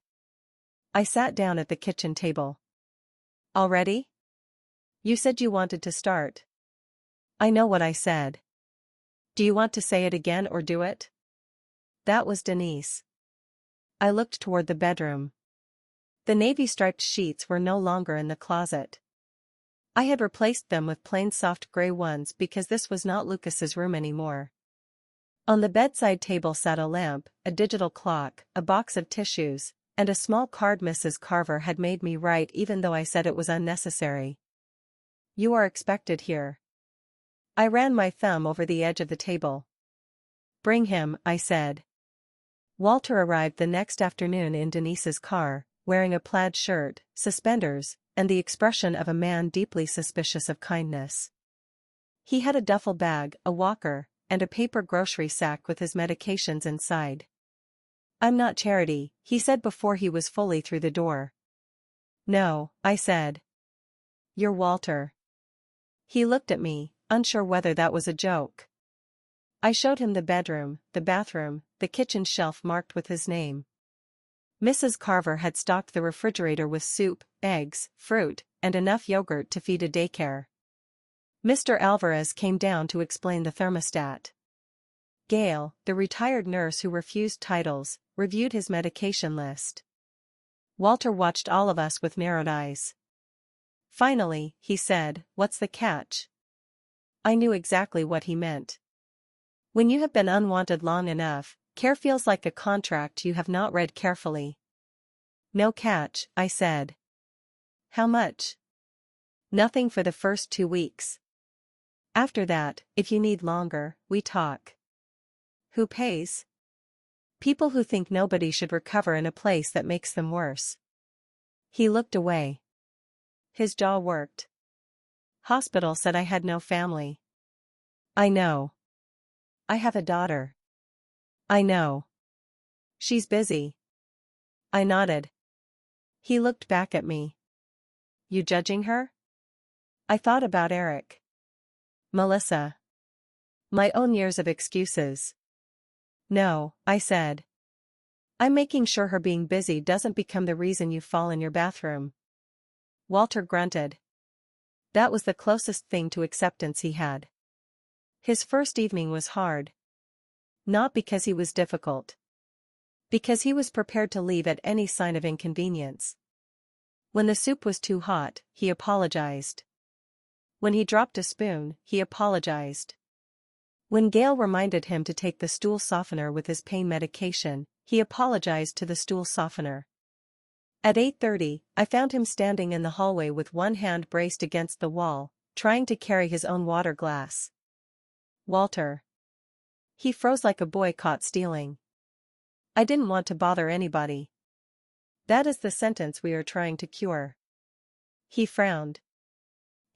I sat down at the kitchen table. "Already? You said you wanted to start." "I know what I said. Do you want to say it again or do it?" That was Denise. I looked toward the bedroom. The navy-striped sheets were no longer in the closet. I had replaced them with plain soft gray ones because this was not Lucas's room anymore. On the bedside table sat a lamp, a digital clock, a box of tissues, and a small card Mrs. Carver had made me write even though I said it was unnecessary. "You are expected here." I ran my thumb over the edge of the table. "Bring him," I said. Walter arrived the next afternoon in Denise's car, wearing a plaid shirt, suspenders, and the expression of a man deeply suspicious of kindness. He had a duffel bag, a walker, and a paper grocery sack with his medications inside. "I'm not Charity," he said before he was fully through the door. "No," I said. "You're Walter." He looked at me, unsure whether that was a joke. I showed him the bedroom, the bathroom, the kitchen shelf marked with his name. Mrs. Carver had stocked the refrigerator with soup, eggs, fruit, and enough yogurt to feed a daycare. Mr. Alvarez came down to explain the thermostat. Gail, the retired nurse who refused titles, reviewed his medication list. Walter watched all of us with narrowed eyes. Finally, he said, "What's the catch?" I knew exactly what he meant. When you have been unwanted long enough, care feels like a contract you have not read carefully. "No catch," I said. "How much?" "Nothing for the first 2 weeks. After that, if you need longer, we talk." "Who pays?" "People who think nobody should recover in a place that makes them worse." He looked away. His jaw worked. "Hospital said I had no family." "I know. I have a daughter." "I know. She's busy." I nodded. He looked back at me. "You judging her?" I thought about Eric. Melissa. My own years of excuses. "No," I said. "I'm making sure her being busy doesn't become the reason you fall in your bathroom." Walter grunted. That was the closest thing to acceptance he had. His first evening was hard. Not because he was difficult. Because he was prepared to leave at any sign of inconvenience. When the soup was too hot, he apologized. When he dropped a spoon, he apologized. When Gail reminded him to take the stool softener with his pain medication, he apologized to the stool softener. At 8:30, I found him standing in the hallway with one hand braced against the wall, trying to carry his own water glass. "Walter." He froze like a boy caught stealing. "I didn't want to bother anybody." "That is the sentence we are trying to cure." He frowned.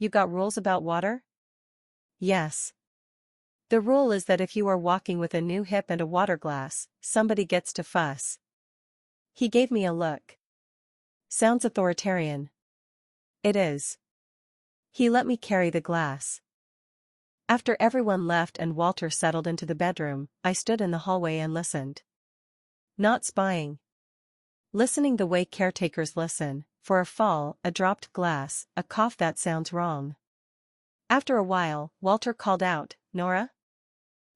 you got rules about water? Yes. The rule is that if you are walking with a new hip and a water glass, somebody gets to fuss. He gave me a look. Sounds authoritarian. It is. He let me carry the glass. After everyone left and Walter settled into the bedroom, I stood in the hallway and listened. Not spying. Listening the way caretakers listen, for a fall, a dropped glass, a cough that sounds wrong. After a while, Walter called out, Nora?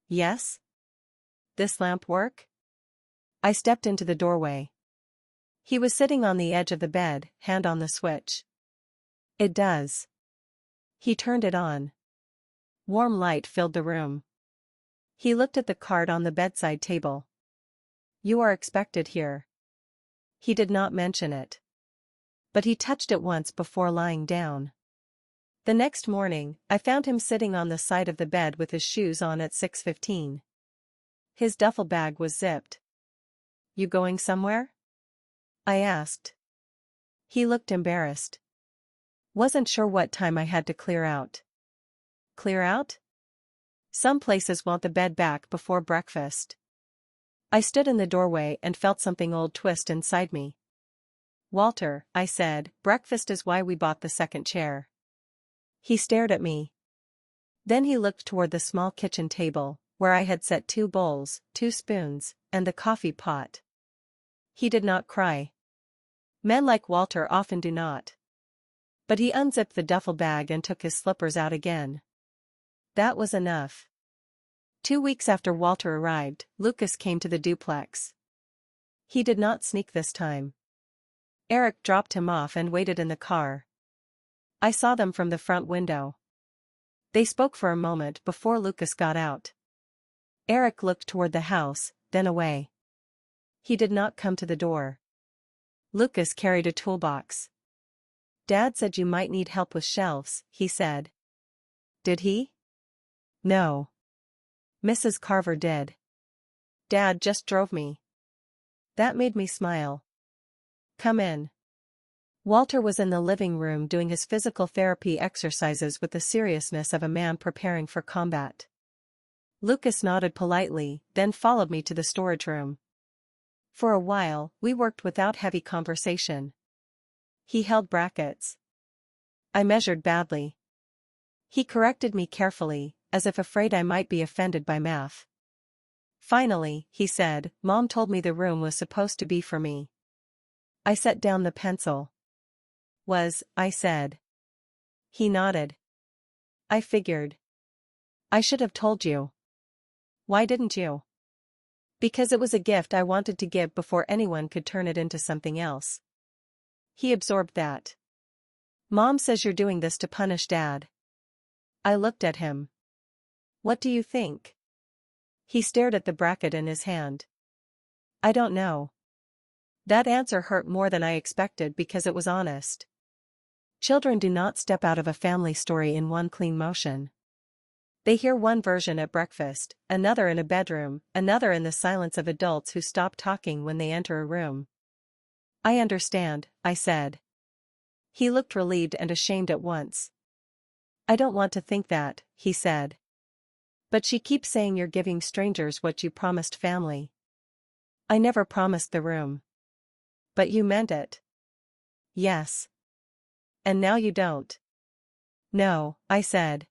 Yes? This lamp work? I stepped into the doorway. He was sitting on the edge of the bed, hand on the switch. It does. He turned it on. Warm light filled the room. He looked at the card on the bedside table. You are expected here. He did not mention it. But he touched it once before lying down. The next morning, I found him sitting on the side of the bed with his shoes on at 6:15. His duffel bag was zipped. You going somewhere? I asked. He looked embarrassed. Wasn't sure what time I had to clear out. Clear out? Some places want the bed back before breakfast. I stood in the doorway and felt something old twist inside me. Walter, I said, breakfast is why we bought the second chair. He stared at me. Then he looked toward the small kitchen table, where I had set 2 bowls, 2 spoons, and the coffee pot. He did not cry. Men like Walter often do not. But he unzipped the duffel bag and took his slippers out again. That was enough. 2 weeks after Walter arrived, Lucas came to the duplex. He did not sneak this time. Eric dropped him off and waited in the car. I saw them from the front window. They spoke for a moment before Lucas got out. Eric looked toward the house, then away. He did not come to the door. Lucas carried a toolbox. Dad said you might need help with shelves, he said. Did he? No. Mrs. Carver did. Dad just drove me. That made me smile. Come in. Walter was in the living room doing his physical therapy exercises with the seriousness of a man preparing for combat. Lucas nodded politely, then followed me to the storage room. For a while, we worked without heavy conversation. He held brackets. I measured badly. He corrected me carefully, as if afraid I might be offended by math. Finally, he said, Mom told me the room was supposed to be for me. I set down the pencil. I said. He nodded. I figured. I should have told you. Why didn't you? Because it was a gift I wanted to give before anyone could turn it into something else. He absorbed that. Mom says you're doing this to punish Dad. I looked at him. What do you think? He stared at the bracket in his hand. I don't know. That answer hurt more than I expected because it was honest. Children do not step out of a family story in one clean motion. They hear one version at breakfast, another in a bedroom, another in the silence of adults who stop talking when they enter a room. I understand, I said. He looked relieved and ashamed at once. I don't want to think that, he said. But she keeps saying you're giving strangers what you promised family. I never promised the room. But you meant it. Yes. And now you don't. No, I said.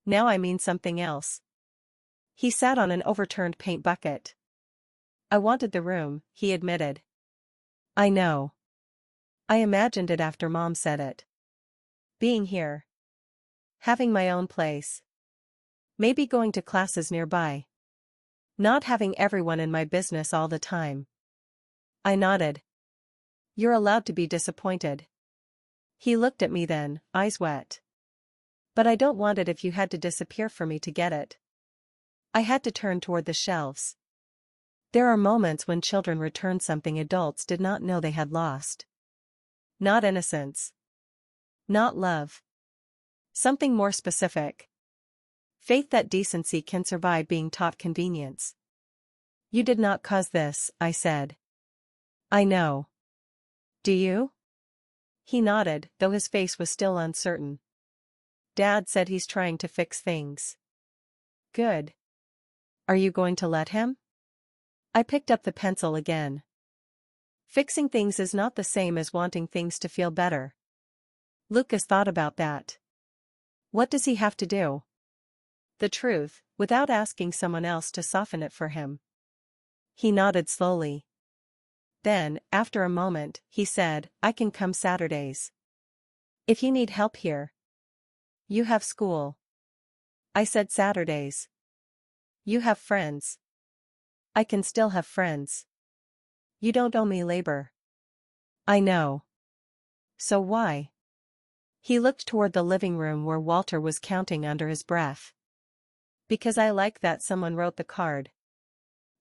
Now I mean something else. He sat on an overturned paint bucket. I wanted the room, he admitted. I know. I imagined it after Mom said it. Being here. Having my own place. Maybe going to classes nearby. Not having everyone in my business all the time. I nodded. You're allowed to be disappointed. He looked at me then, eyes wet. But I don't want it if you had to disappear for me to get it. I had to turn toward the shelves. There are moments when children return something adults did not know they had lost. Not innocence. Not love. Something more specific. Faith that decency can survive being taught convenience. You did not cause this, I said. I know. Do you? He nodded, though his face was still uncertain. Dad said he's trying to fix things. Good. Are you going to let him? I picked up the pencil again. Fixing things is not the same as wanting things to feel better. Lucas thought about that. What does he have to do? The truth, without asking someone else to soften it for him. He nodded slowly. Then, after a moment, he said, I can come Saturdays. If you need help here. You have school. I said Saturdays. You have friends. I can still have friends. You don't owe me labor. I know. So why? He looked toward the living room where Walter was counting under his breath. Because I like that someone wrote the card.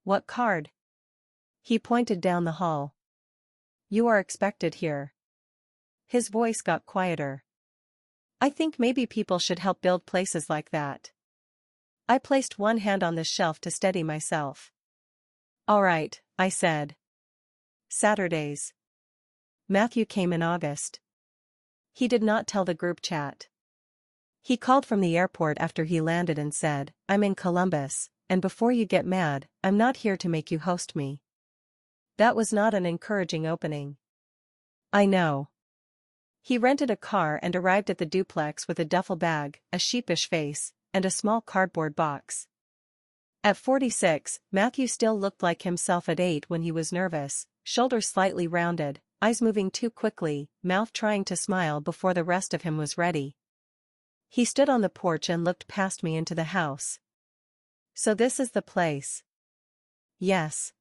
What card? He pointed down the hall. You are expected here. His voice got quieter. I think maybe people should help build places like that. I placed one hand on the shelf to steady myself. All right, I said. Saturdays. Matthew came in August. He did not tell the group chat. He called from the airport after he landed and said, I'm in Columbus, and before you get mad, I'm not here to make you host me. That was not an encouraging opening. I know. He rented a car and arrived at the duplex with a duffel bag, a sheepish face, and a small cardboard box. At 46, Matthew still looked like himself at 8 when he was nervous, shoulders slightly rounded, eyes moving too quickly, mouth trying to smile before the rest of him was ready. He stood on the porch and looked past me into the house. So this is the place. Yes.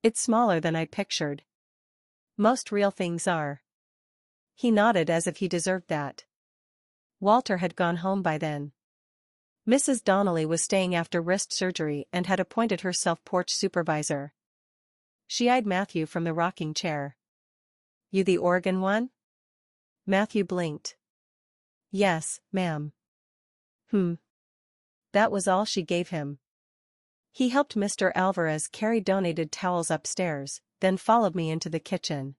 It's smaller than I pictured. Most real things are. He nodded as if he deserved that. Walter had gone home by then. Mrs. Donnelly was staying after wrist surgery and had appointed herself porch supervisor. She eyed Matthew from the rocking chair. You the Oregon one? Matthew blinked. Yes, ma'am. That was all she gave him. He helped Mr. Alvarez carry donated towels upstairs, then followed me into the kitchen.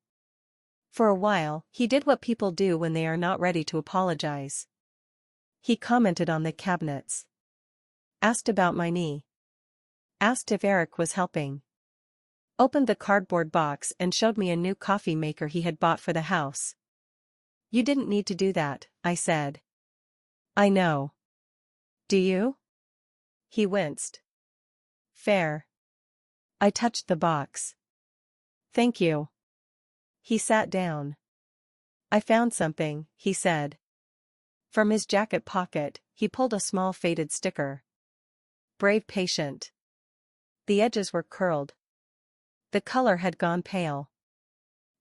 For a while, he did what people do when they are not ready to apologize. He commented on the cabinets. Asked about my knee. Asked if Eric was helping. Opened the cardboard box and showed me a new coffee maker he had bought for the house. You didn't need to do that, I said. I know. Do you? He winced. Fair. I touched the box. Thank you. He sat down. I found something, he said. From his jacket pocket, he pulled a small faded sticker. Brave patient. The edges were curled. The color had gone pale.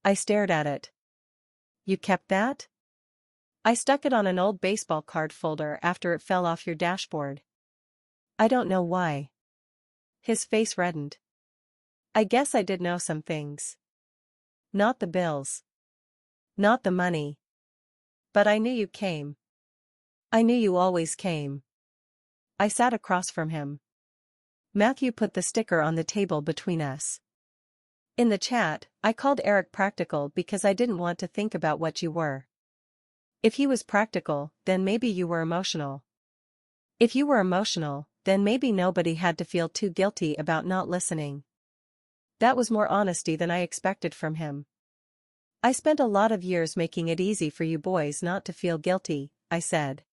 I stared at it. You kept that? I stuck it on an old baseball card folder after it fell off your dashboard. I don't know why. His face reddened. I guess I did know some things. Not the bills. Not the money. But I knew you came. I knew you always came. I sat across from him. Matthew put the sticker on the table between us. In the chat, I called Eric practical because I didn't want to think about what you were. If he was practical, then maybe you were emotional. If you were emotional, then maybe nobody had to feel too guilty about not listening. That was more honesty than I expected from him. I spent a lot of years making it easy for you boys not to feel guilty, I said.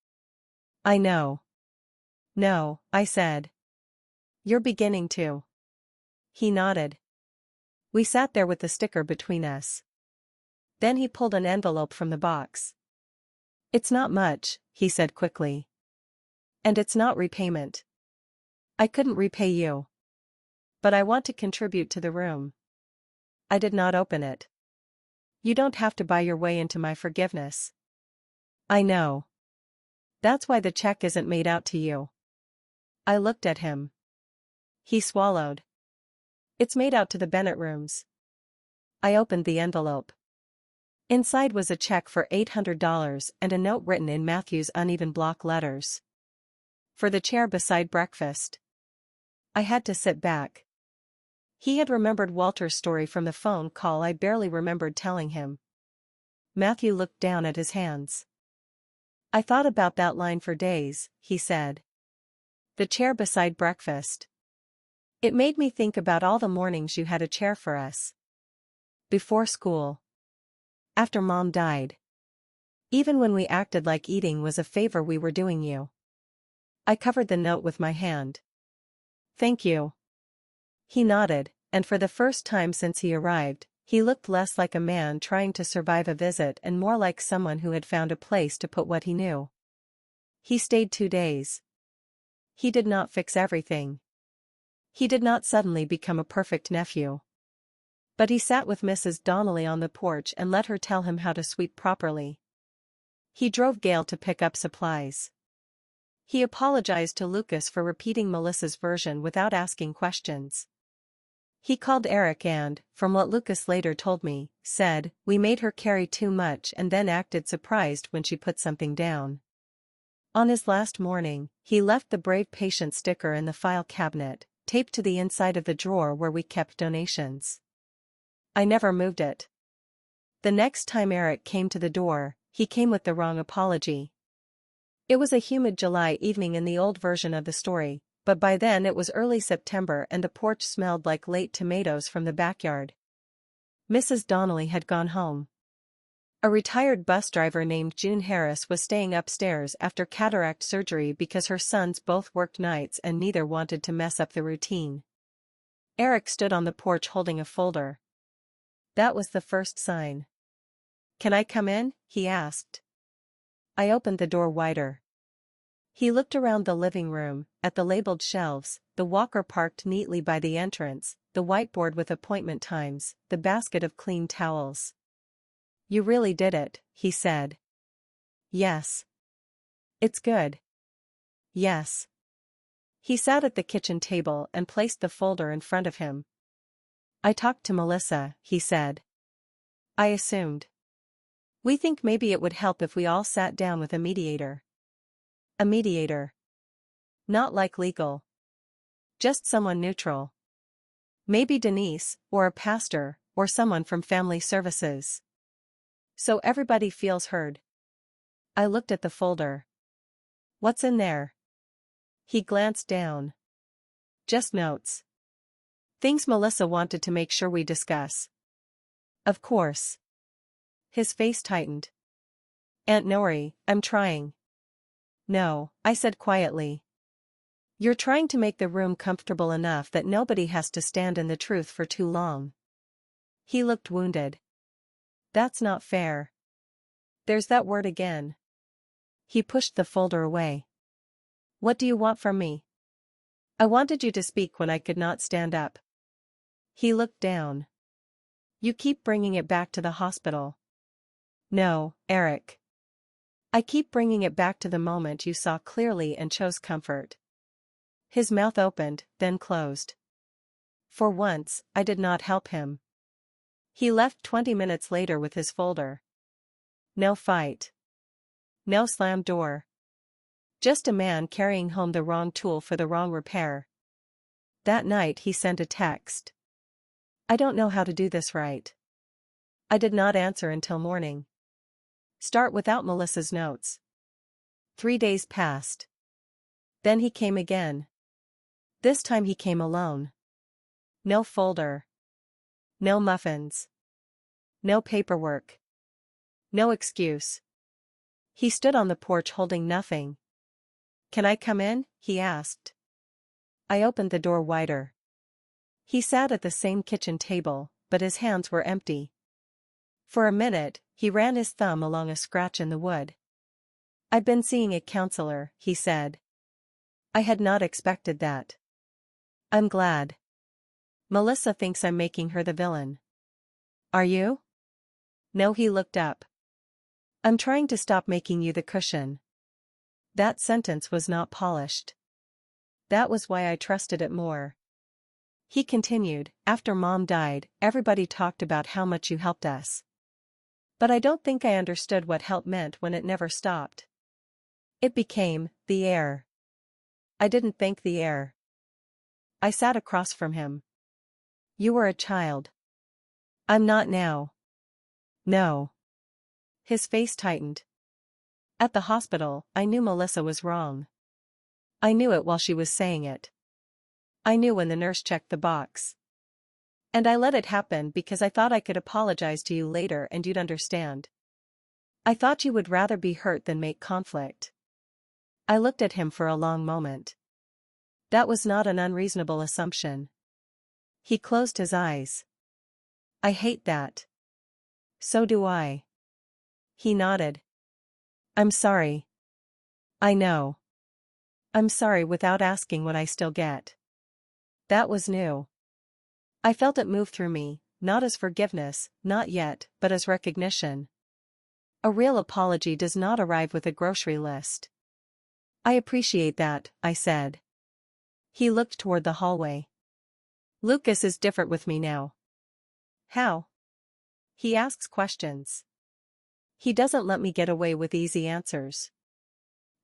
I know. No, I said. You're beginning to. He nodded. We sat there with the sticker between us. Then he pulled an envelope from the box. It's not much, he said quickly. And it's not repayment. I couldn't repay you. But I want to contribute to the room. I did not open it. You don't have to buy your way into my forgiveness. I know. That's why the check isn't made out to you. I looked at him. He swallowed. It's made out to the Bennett rooms. I opened the envelope. Inside was a check for $800 and a note written in Matthew's uneven block letters. For the chair beside breakfast. I had to sit back. He had remembered Walter's story from the phone call I barely remembered telling him. Matthew looked down at his hands. I thought about that line for days, he said. The chair beside breakfast. It made me think about all the mornings you had a chair for us. Before school. After Mom died. Even when we acted like eating was a favor we were doing you. I covered the note with my hand. Thank you. He nodded, and for the first time since he arrived, he looked less like a man trying to survive a visit and more like someone who had found a place to put what he knew. He stayed 2 days. He did not fix everything. He did not suddenly become a perfect nephew. But he sat with Mrs. Donnelly on the porch and let her tell him how to sweep properly. He drove Gail to pick up supplies. He apologized to Lucas for repeating Melissa's version without asking questions. He called Eric and, from what Lucas later told me, said, we made her carry too much and then acted surprised when she put something down. On his last morning, he left the Brave Patient sticker in the file cabinet, taped to the inside of the drawer where we kept donations. I never moved it. The next time Eric came to the door, he came with the wrong apology. It was a humid July evening in the old version of the story, but by then it was early September and the porch smelled like late tomatoes from the backyard. Mrs. Donnelly had gone home. A retired bus driver named June Harris was staying upstairs after cataract surgery because her sons both worked nights and neither wanted to mess up the routine. Eric stood on the porch holding a folder. That was the first sign. Can I come in? He asked. I opened the door wider. He looked around the living room, at the labeled shelves, the walker parked neatly by the entrance, the whiteboard with appointment times, the basket of clean towels. You really did it, he said. Yes. It's good. Yes. He sat at the kitchen table and placed the folder in front of him. I talked to Melissa, he said. I assumed. We think maybe it would help if we all sat down with a mediator. A mediator. Not like legal. Just someone neutral. Maybe Denise, or a pastor, or someone from family services. So everybody feels heard. I looked at the folder. What's in there? He glanced down. Just notes. Things Melissa wanted to make sure we discuss. Of course. His face tightened. Aunt Nori, I'm trying. No, I said quietly. You're trying to make the room comfortable enough that nobody has to stand in the truth for too long. He looked wounded. That's not fair. There's that word again. He pushed the folder away. What do you want from me? I wanted you to speak when I could not stand up. He looked down. You keep bringing it back to the hospital. No, Eric. I keep bringing it back to the moment you saw clearly and chose comfort. His mouth opened, then closed. For once, I did not help him. He left 20 minutes later with his folder. No fight. No slammed door. Just a man carrying home the wrong tool for the wrong repair. That night he sent a text. I don't know how to do this right. I did not answer until morning. Start without Melissa's notes. 3 days passed. Then he came again. This time he came alone. No folder. No muffins. No paperwork. No excuse. He stood on the porch holding nothing. Can I come in? He asked. I opened the door wider. He sat at the same kitchen table, but his hands were empty. For a minute, he ran his thumb along a scratch in the wood. I've been seeing a counselor, he said. I had not expected that. I'm glad. Melissa thinks I'm making her the villain. Are you? No, he looked up. I'm trying to stop making you the cushion. That sentence was not polished. That was why I trusted it more. He continued, after Mom died, everybody talked about how much you helped us. But I don't think I understood what help meant when it never stopped. It became, the air. I didn't thank the air. I sat across from him. You were a child. I'm not now. No. His face tightened. At the hospital, I knew Melissa was wrong. I knew it while she was saying it. I knew when the nurse checked the box. And I let it happen because I thought I could apologize to you later and you'd understand. I thought you would rather be hurt than make conflict. I looked at him for a long moment. That was not an unreasonable assumption. He closed his eyes. I hate that. So do I. He nodded. I'm sorry. I know. I'm sorry without asking what I still get. That was new. I felt it move through me, not as forgiveness, not yet, but as recognition. A real apology does not arrive with a grocery list. I appreciate that, I said. He looked toward the hallway. Lucas is different with me now. How? He asks questions. He doesn't let me get away with easy answers.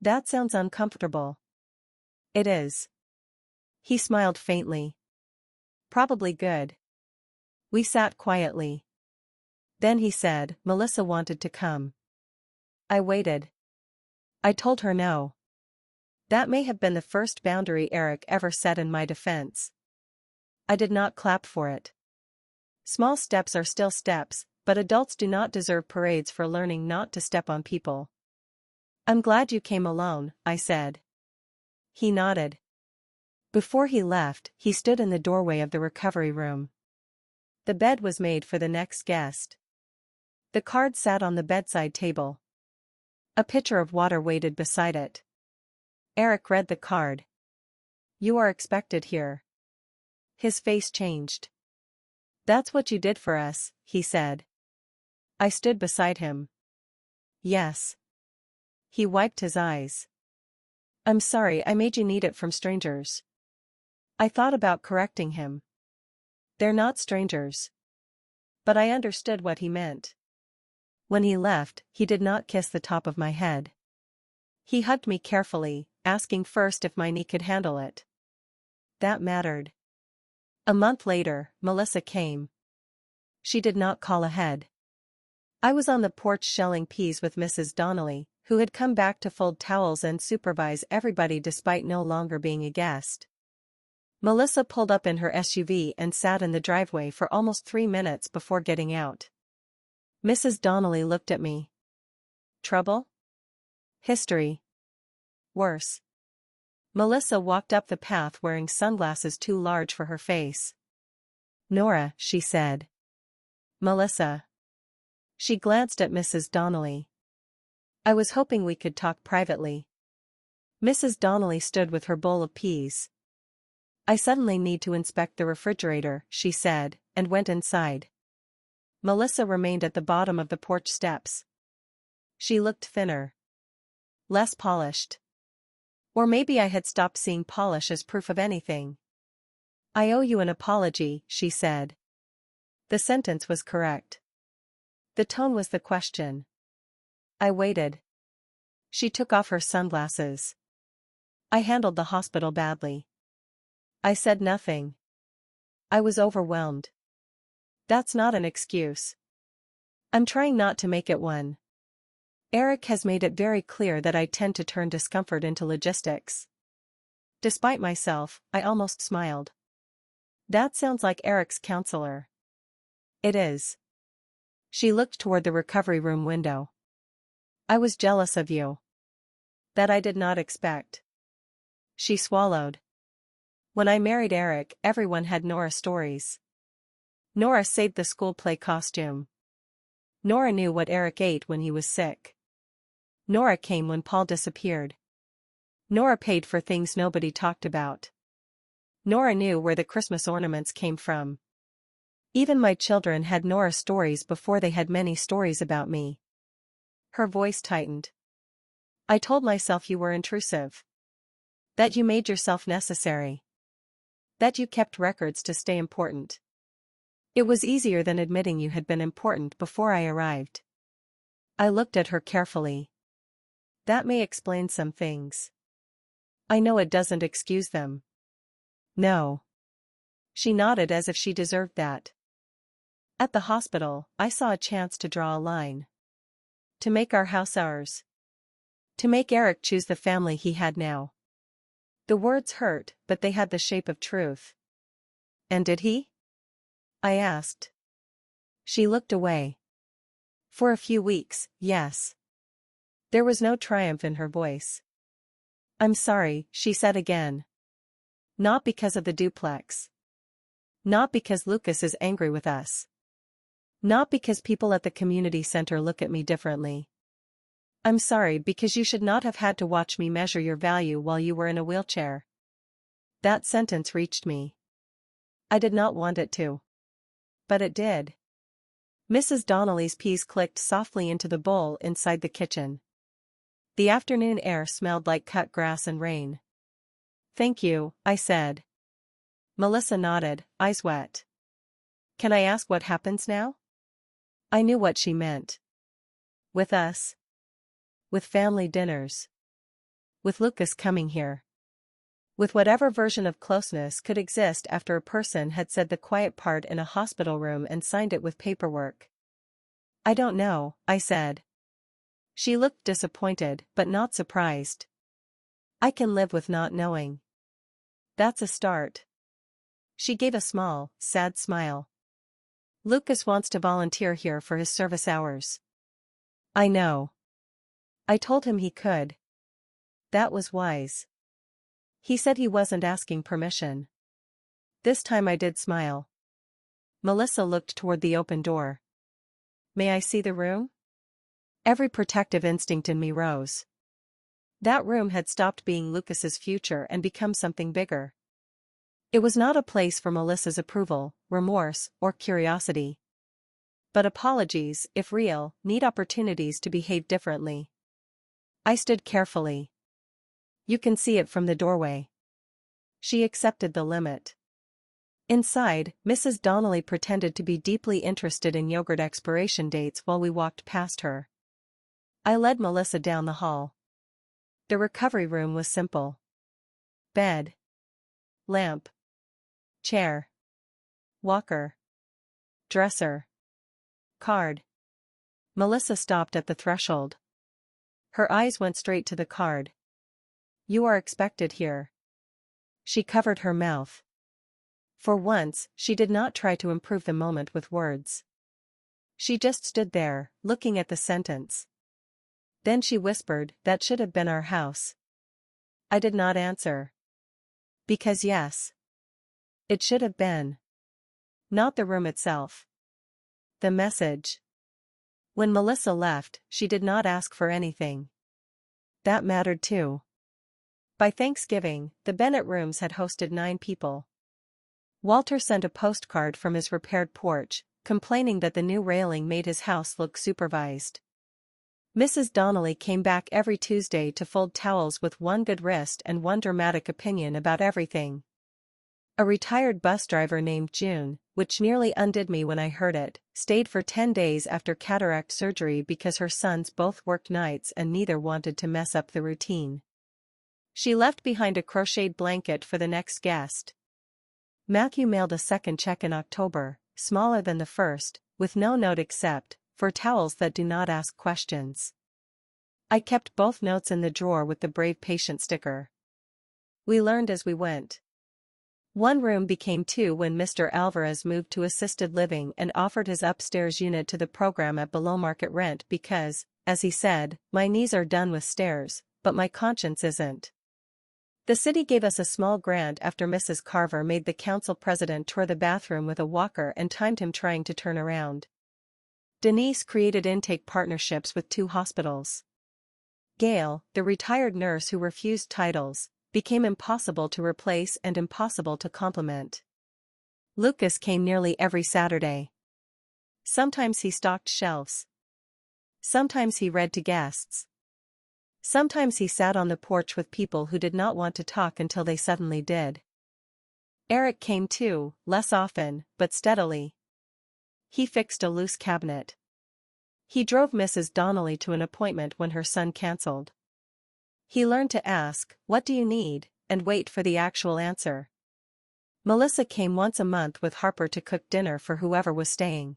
That sounds uncomfortable. It is. He smiled faintly. Probably good. We sat quietly. Then he said, Melissa wanted to come. I waited. I told her no. That may have been the first boundary Eric ever set in my defense. I did not clap for it. Small steps are still steps, but adults do not deserve parades for learning not to step on people. I'm glad you came alone, I said. He nodded. Before he left, he stood in the doorway of the recovery room. The bed was made for the next guest. The card sat on the bedside table. A pitcher of water waited beside it. Eric read the card. You are expected here. His face changed. That's what you did for us, he said. I stood beside him. Yes. He wiped his eyes. I'm sorry I made you need it from strangers. I thought about correcting him. They're not strangers. But I understood what he meant. When he left, he did not kiss the top of my head. He hugged me carefully, asking first if my knee could handle it. That mattered. A month later, Melissa came. She did not call ahead. I was on the porch shelling peas with Mrs. Donnelly, who had come back to fold towels and supervise everybody despite no longer being a guest. Melissa pulled up in her SUV and sat in the driveway for almost 3 minutes before getting out. Mrs. Donnelly looked at me. Trouble? History. Worse. Melissa walked up the path wearing sunglasses too large for her face. Nora, she said. Melissa. She glanced at Mrs. Donnelly. I was hoping we could talk privately. Mrs. Donnelly stood with her bowl of peas. I suddenly need to inspect the refrigerator, she said, and went inside. Melissa remained at the bottom of the porch steps. She looked thinner. Less polished. Or maybe I had stopped seeing polish as proof of anything. I owe you an apology, she said. The sentence was correct. The tone was the question. I waited. She took off her sunglasses. I handled the hospital badly. I said nothing. I was overwhelmed. That's not an excuse. I'm trying not to make it one. Eric has made it very clear that I tend to turn discomfort into logistics. Despite myself, I almost smiled. That sounds like Eric's counselor. It is. She looked toward the recovery room window. I was jealous of you. That I did not expect. She swallowed. When I married Eric, everyone had Nora stories. Nora saved the school play costume. Nora knew what Eric ate when he was sick. Nora came when Paul disappeared. Nora paid for things nobody talked about. Nora knew where the Christmas ornaments came from. Even my children had Nora stories before they had many stories about me. Her voice tightened. I told myself you were intrusive. That you made yourself necessary. That you kept records to stay important. It was easier than admitting you had been important before I arrived. I looked at her carefully. That may explain some things. I know it doesn't excuse them. No. She nodded as if she deserved that. At the hospital, I saw a chance to draw a line. To make our house ours. To make Eric choose the family he had now. The words hurt, but they had the shape of truth. And did he? I asked. She looked away. For a few weeks, yes. There was no triumph in her voice. I'm sorry, she said again. Not because of the duplex. Not because Lucas is angry with us. Not because people at the community center look at me differently. I'm sorry because you should not have had to watch me measure your value while you were in a wheelchair. That sentence reached me. I did not want it to. But it did. Mrs. Donnelly's peas clicked softly into the bowl inside the kitchen. The afternoon air smelled like cut grass and rain. Thank you, I said. Melissa nodded, eyes wet. Can I ask what happens now? I knew what she meant. With us. With family dinners. With Lucas coming here. With whatever version of closeness could exist after a person had said the quiet part in a hospital room and signed it with paperwork. I don't know, I said. She looked disappointed, but not surprised. I can live with not knowing. That's a start. She gave a small, sad smile. Lucas wants to volunteer here for his service hours. I know. I told him he could. That was wise. He said he wasn't asking permission. This time I did smile. Melissa looked toward the open door. May I see the room? Every protective instinct in me rose. That room had stopped being Lucas's future and become something bigger. It was not a place for Melissa's approval, remorse, or curiosity. But apologies, if real, need opportunities to behave differently. I stood carefully. You can see it from the doorway. She accepted the limit. Inside, Mrs. Donnelly pretended to be deeply interested in yogurt expiration dates while we walked past her. I led Melissa down the hall. The recovery room was simple. Bed. Lamp. Chair. Walker. Dresser. Card. Melissa stopped at the threshold. Her eyes went straight to the card. You are expected here. She covered her mouth. For once, she did not try to improve the moment with words. She just stood there, looking at the sentence. Then she whispered, that should have been our house. I did not answer. Because yes. It should have been. Not the room itself. The message. When Melissa left, she did not ask for anything. That mattered too. By Thanksgiving, the Bennett rooms had hosted 9 people. Walter sent a postcard from his repaired porch, complaining that the new railing made his house look supervised. Mrs. Donnelly came back every Tuesday to fold towels with one good wrist and one dramatic opinion about everything. A retired bus driver named June, which nearly undid me when I heard it, stayed for 10 days after cataract surgery because her sons both worked nights and neither wanted to mess up the routine. She left behind a crocheted blanket for the next guest. Matthew mailed a second check in October, smaller than the first, with no note except, for towels that do not ask questions. I kept both notes in the drawer with the brave patient sticker. We learned as we went. One room became 2 when Mr. Alvarez moved to assisted living and offered his upstairs unit to the program at below market rent because, as he said, my knees are done with stairs, but my conscience isn't. The city gave us a small grant after Mrs. Carver made the council president tour the bathroom with a walker and timed him trying to turn around. Denise created intake partnerships with 2 hospitals. Gail, the retired nurse who refused titles, became impossible to replace and impossible to complement. Lucas came nearly every Saturday. Sometimes he stocked shelves. Sometimes he read to guests. Sometimes he sat on the porch with people who did not want to talk until they suddenly did. Eric came too, less often, but steadily. He fixed a loose cabinet. He drove Mrs. Donnelly to an appointment when her son canceled. He learned to ask, "What do you need?" and wait for the actual answer. Melissa came once a month with Harper to cook dinner for whoever was staying.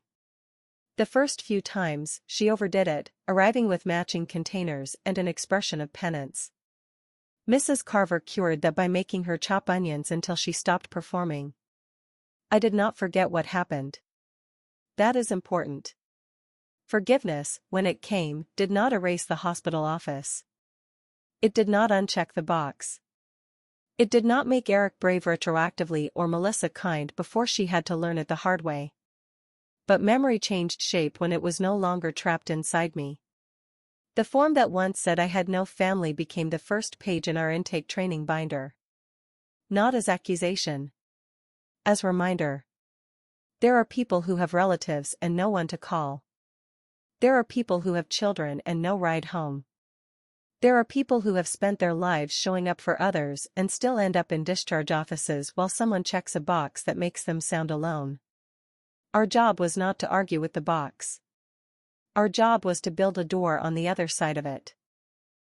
The first few times, she overdid it, arriving with matching containers and an expression of penance. Mrs. Carver cured that by making her chop onions until she stopped performing. I did not forget what happened. That is important. Forgiveness, when it came, did not erase the hospital office. It did not uncheck the box. It did not make Eric brave retroactively or Melissa kind before she had to learn it the hard way. But memory changed shape when it was no longer trapped inside me. The form that once said I had no family became the first page in our intake training binder. Not as accusation. As reminder. There are people who have relatives and no one to call. There are people who have children and no ride home. There are people who have spent their lives showing up for others and still end up in discharge offices while someone checks a box that makes them sound alone. Our job was not to argue with the box. Our job was to build a door on the other side of it.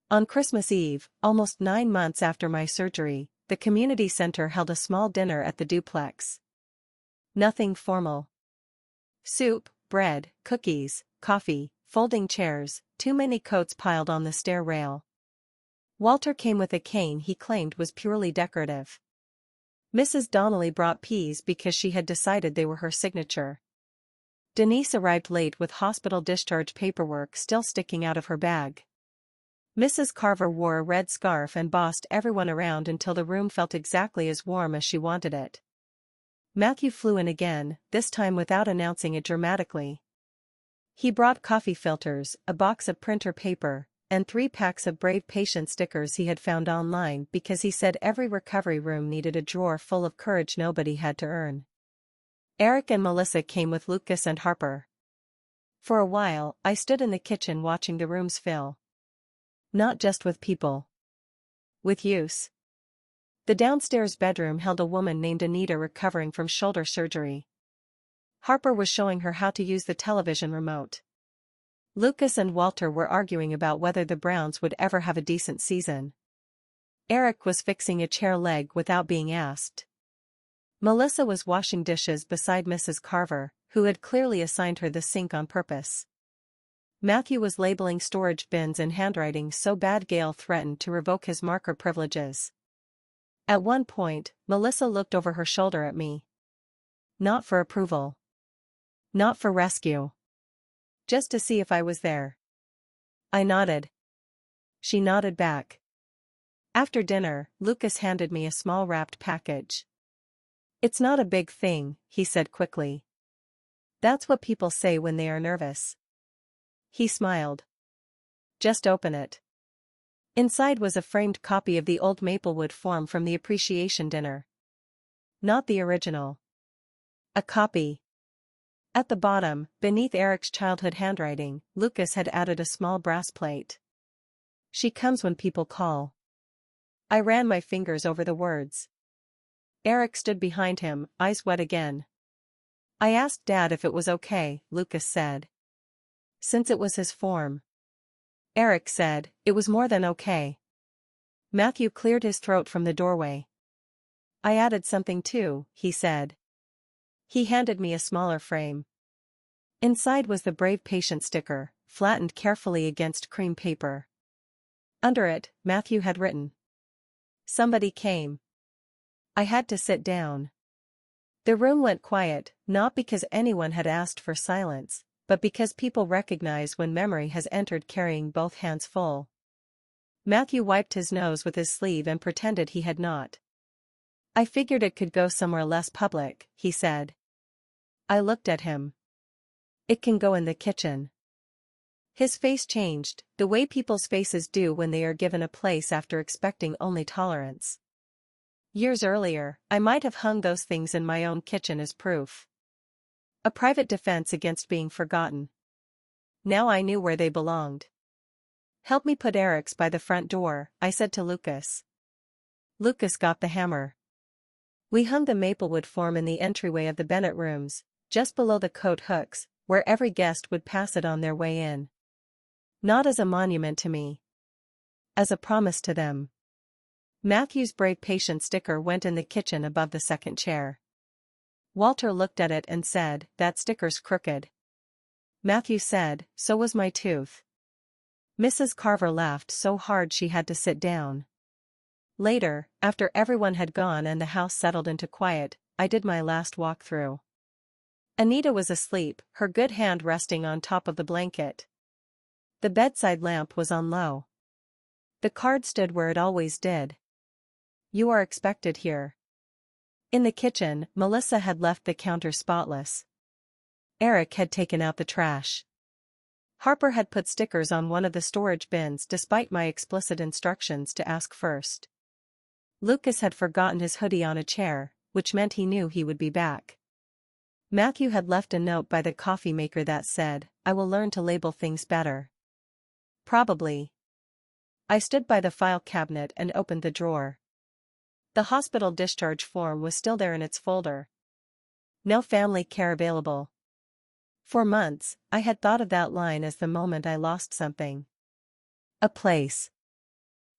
On Christmas Eve, almost 9 months after my surgery, the community center held a small dinner at the duplex. Nothing formal. Soup, bread, cookies, coffee, folding chairs, too many coats piled on the stair rail. Walter came with a cane he claimed was purely decorative. Mrs. Donnelly brought peas because she had decided they were her signature. Denise arrived late with hospital discharge paperwork still sticking out of her bag. Mrs. Carver wore a red scarf and bossed everyone around until the room felt exactly as warm as she wanted it. Matthew flew in again, this time without announcing it dramatically. He brought coffee filters, a box of printer paper, and 3 packs of Brave Patient stickers he had found online because he said every recovery room needed a drawer full of courage nobody had to earn. Eric and Melissa came with Lucas and Harper. For a while, I stood in the kitchen watching the rooms fill. Not just with people. With use. The downstairs bedroom held a woman named Anita recovering from shoulder surgery. Harper was showing her how to use the television remote. Lucas and Walter were arguing about whether the Browns would ever have a decent season. Eric was fixing a chair leg without being asked. Melissa was washing dishes beside Mrs. Carver, who had clearly assigned her the sink on purpose. Matthew was labeling storage bins in handwriting so bad Gail threatened to revoke his marker privileges. At one point, Melissa looked over her shoulder at me. Not for approval. Not for rescue. Just to see if I was there. I nodded. She nodded back. After dinner, Lucas handed me a small wrapped package. It's not a big thing, he said quickly. That's what people say when they are nervous. He smiled. Just open it. Inside was a framed copy of the old Maplewood form from the appreciation dinner. Not the original. A copy. At the bottom, beneath Eric's childhood handwriting, Lucas had added a small brass plate. She comes when people call. I ran my fingers over the words. Eric stood behind him, eyes wet again. I asked Dad if it was okay, Lucas said. Since it was his form. Eric said, it was more than okay. Matthew cleared his throat from the doorway. I added something too, he said. He handed me a smaller frame. Inside was the Brave Patient sticker, flattened carefully against cream paper. Under it, Matthew had written. Somebody came. I had to sit down. The room went quiet, not because anyone had asked for silence, but because people recognize when memory has entered carrying both hands full. Matthew wiped his nose with his sleeve and pretended he had not. I figured it could go somewhere less public, he said. I looked at him. It can go in the kitchen. His face changed, the way people's faces do when they are given a place after expecting only tolerance. Years earlier, I might have hung those things in my own kitchen as proof. A private defense against being forgotten. Now I knew where they belonged. Help me put Eric's by the front door, I said to Lucas. Lucas got the hammer. We hung the Maplewood form in the entryway of the Bennett rooms, just below the coat hooks, where every guest would pass it on their way in. Not as a monument to me. As a promise to them. Matthew's Brave Patient sticker went in the kitchen above the second chair. Walter looked at it and said, that sticker's crooked. Matthew said, so was my tooth. Mrs. Carver laughed so hard she had to sit down. Later, after everyone had gone and the house settled into quiet, I did my last walkthrough. Anita was asleep, her good hand resting on top of the blanket. The bedside lamp was on low. The card stood where it always did. You are expected here. In the kitchen, Melissa had left the counter spotless. Eric had taken out the trash. Harper had put stickers on one of the storage bins despite my explicit instructions to ask first. Lucas had forgotten his hoodie on a chair, which meant he knew he would be back. Matthew had left a note by the coffee maker that said, I will learn to label things better. Probably. I stood by the file cabinet and opened the drawer. The hospital discharge form was still there in its folder. No family care available. For months, I had thought of that line as the moment I lost something. A place.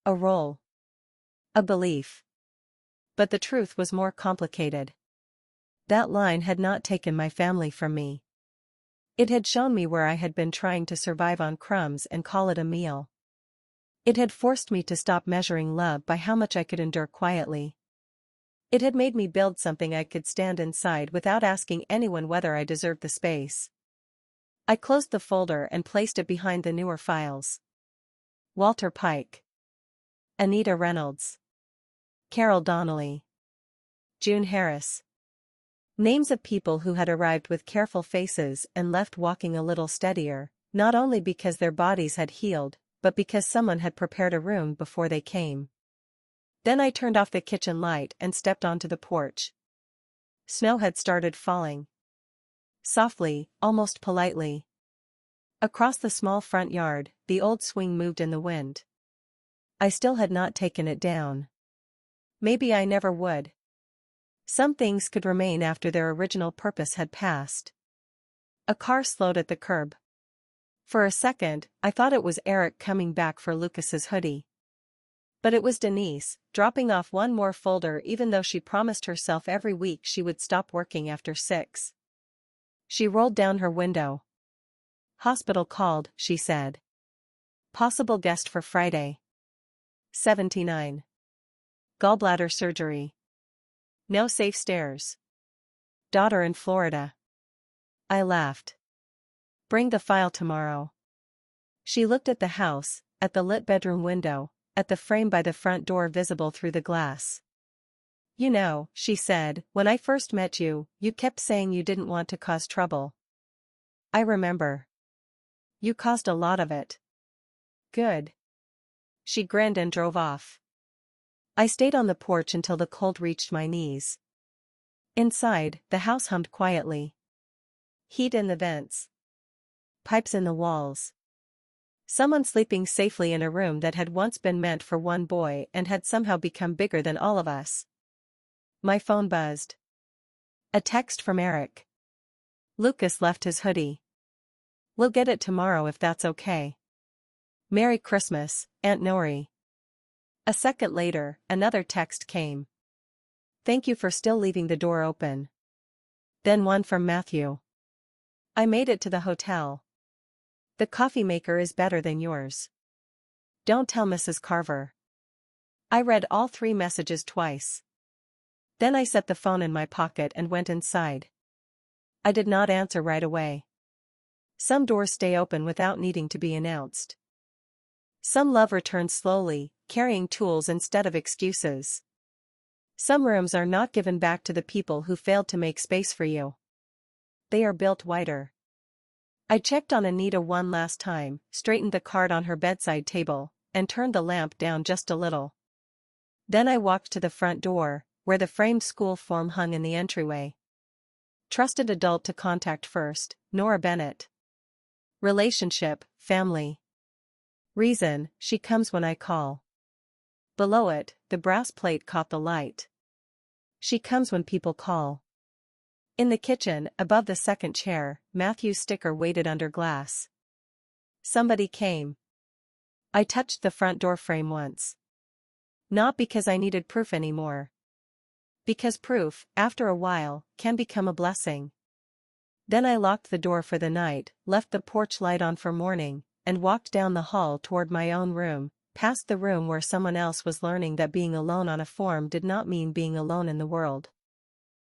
A role. A belief. But the truth was more complicated. That line had not taken my family from me. It had shown me where I had been trying to survive on crumbs and call it a meal. It had forced me to stop measuring love by how much I could endure quietly. It had made me build something I could stand inside without asking anyone whether I deserved the space. I closed the folder and placed it behind the newer files. Walter Pike. Anita Reynolds. Carol Donnelly. June Harris. Names of people who had arrived with careful faces and left walking a little steadier, not only because their bodies had healed, but because someone had prepared a room before they came. Then I turned off the kitchen light and stepped onto the porch. Snow had started falling. Softly, almost politely. Across the small front yard, the old swing moved in the wind. I still had not taken it down. Maybe I never would. Some things could remain after their original purpose had passed. A car slowed at the curb. For a second, I thought it was Eric coming back for Lucas's hoodie. But it was Denise, dropping off one more folder even though she promised herself every week she would stop working after 6. She rolled down her window. Hospital called, she said. Possible guest for Friday. 79. Gallbladder surgery. No safe stairs. Daughter in Florida. I laughed. Bring the file tomorrow. She looked at the house, at the lit bedroom window, at the frame by the front door visible through the glass. You know, she said, when I first met you, you kept saying you didn't want to cause trouble. I remember. You caused a lot of it. Good. She grinned and drove off. I stayed on the porch until the cold reached my knees. Inside, the house hummed quietly. Heat in the vents. Pipes in the walls. Someone sleeping safely in a room that had once been meant for one boy and had somehow become bigger than all of us. My phone buzzed. A text from Eric. Lucas left his hoodie. We'll get it tomorrow if that's okay. Merry Christmas, Aunt Nori. A second later, another text came. Thank you for still leaving the door open. Then one from Matthew. I made it to the hotel. The coffee maker is better than yours. Don't tell Mrs. Carver. I read all 3 messages twice. Then I set the phone in my pocket and went inside. I did not answer right away. Some doors stay open without needing to be announced. Some love returns slowly, carrying tools instead of excuses. Some rooms are not given back to the people who failed to make space for you. They are built wider. I checked on Anita one last time, straightened the card on her bedside table, and turned the lamp down just a little. Then I walked to the front door, where the framed school form hung in the entryway. Trusted adult to contact first, Nora Bennett. Relationship, family. Reason, she comes when I call. Below it, the brass plate caught the light. She comes when people call. In the kitchen, above the second chair, Matthew's sticker waited under glass. Somebody came. I touched the front door frame once. Not because I needed proof anymore. Because proof, after a while, can become a blessing. Then I locked the door for the night, left the porch light on for morning, and walked down the hall toward my own room, past the room where someone else was learning that being alone on a form did not mean being alone in the world.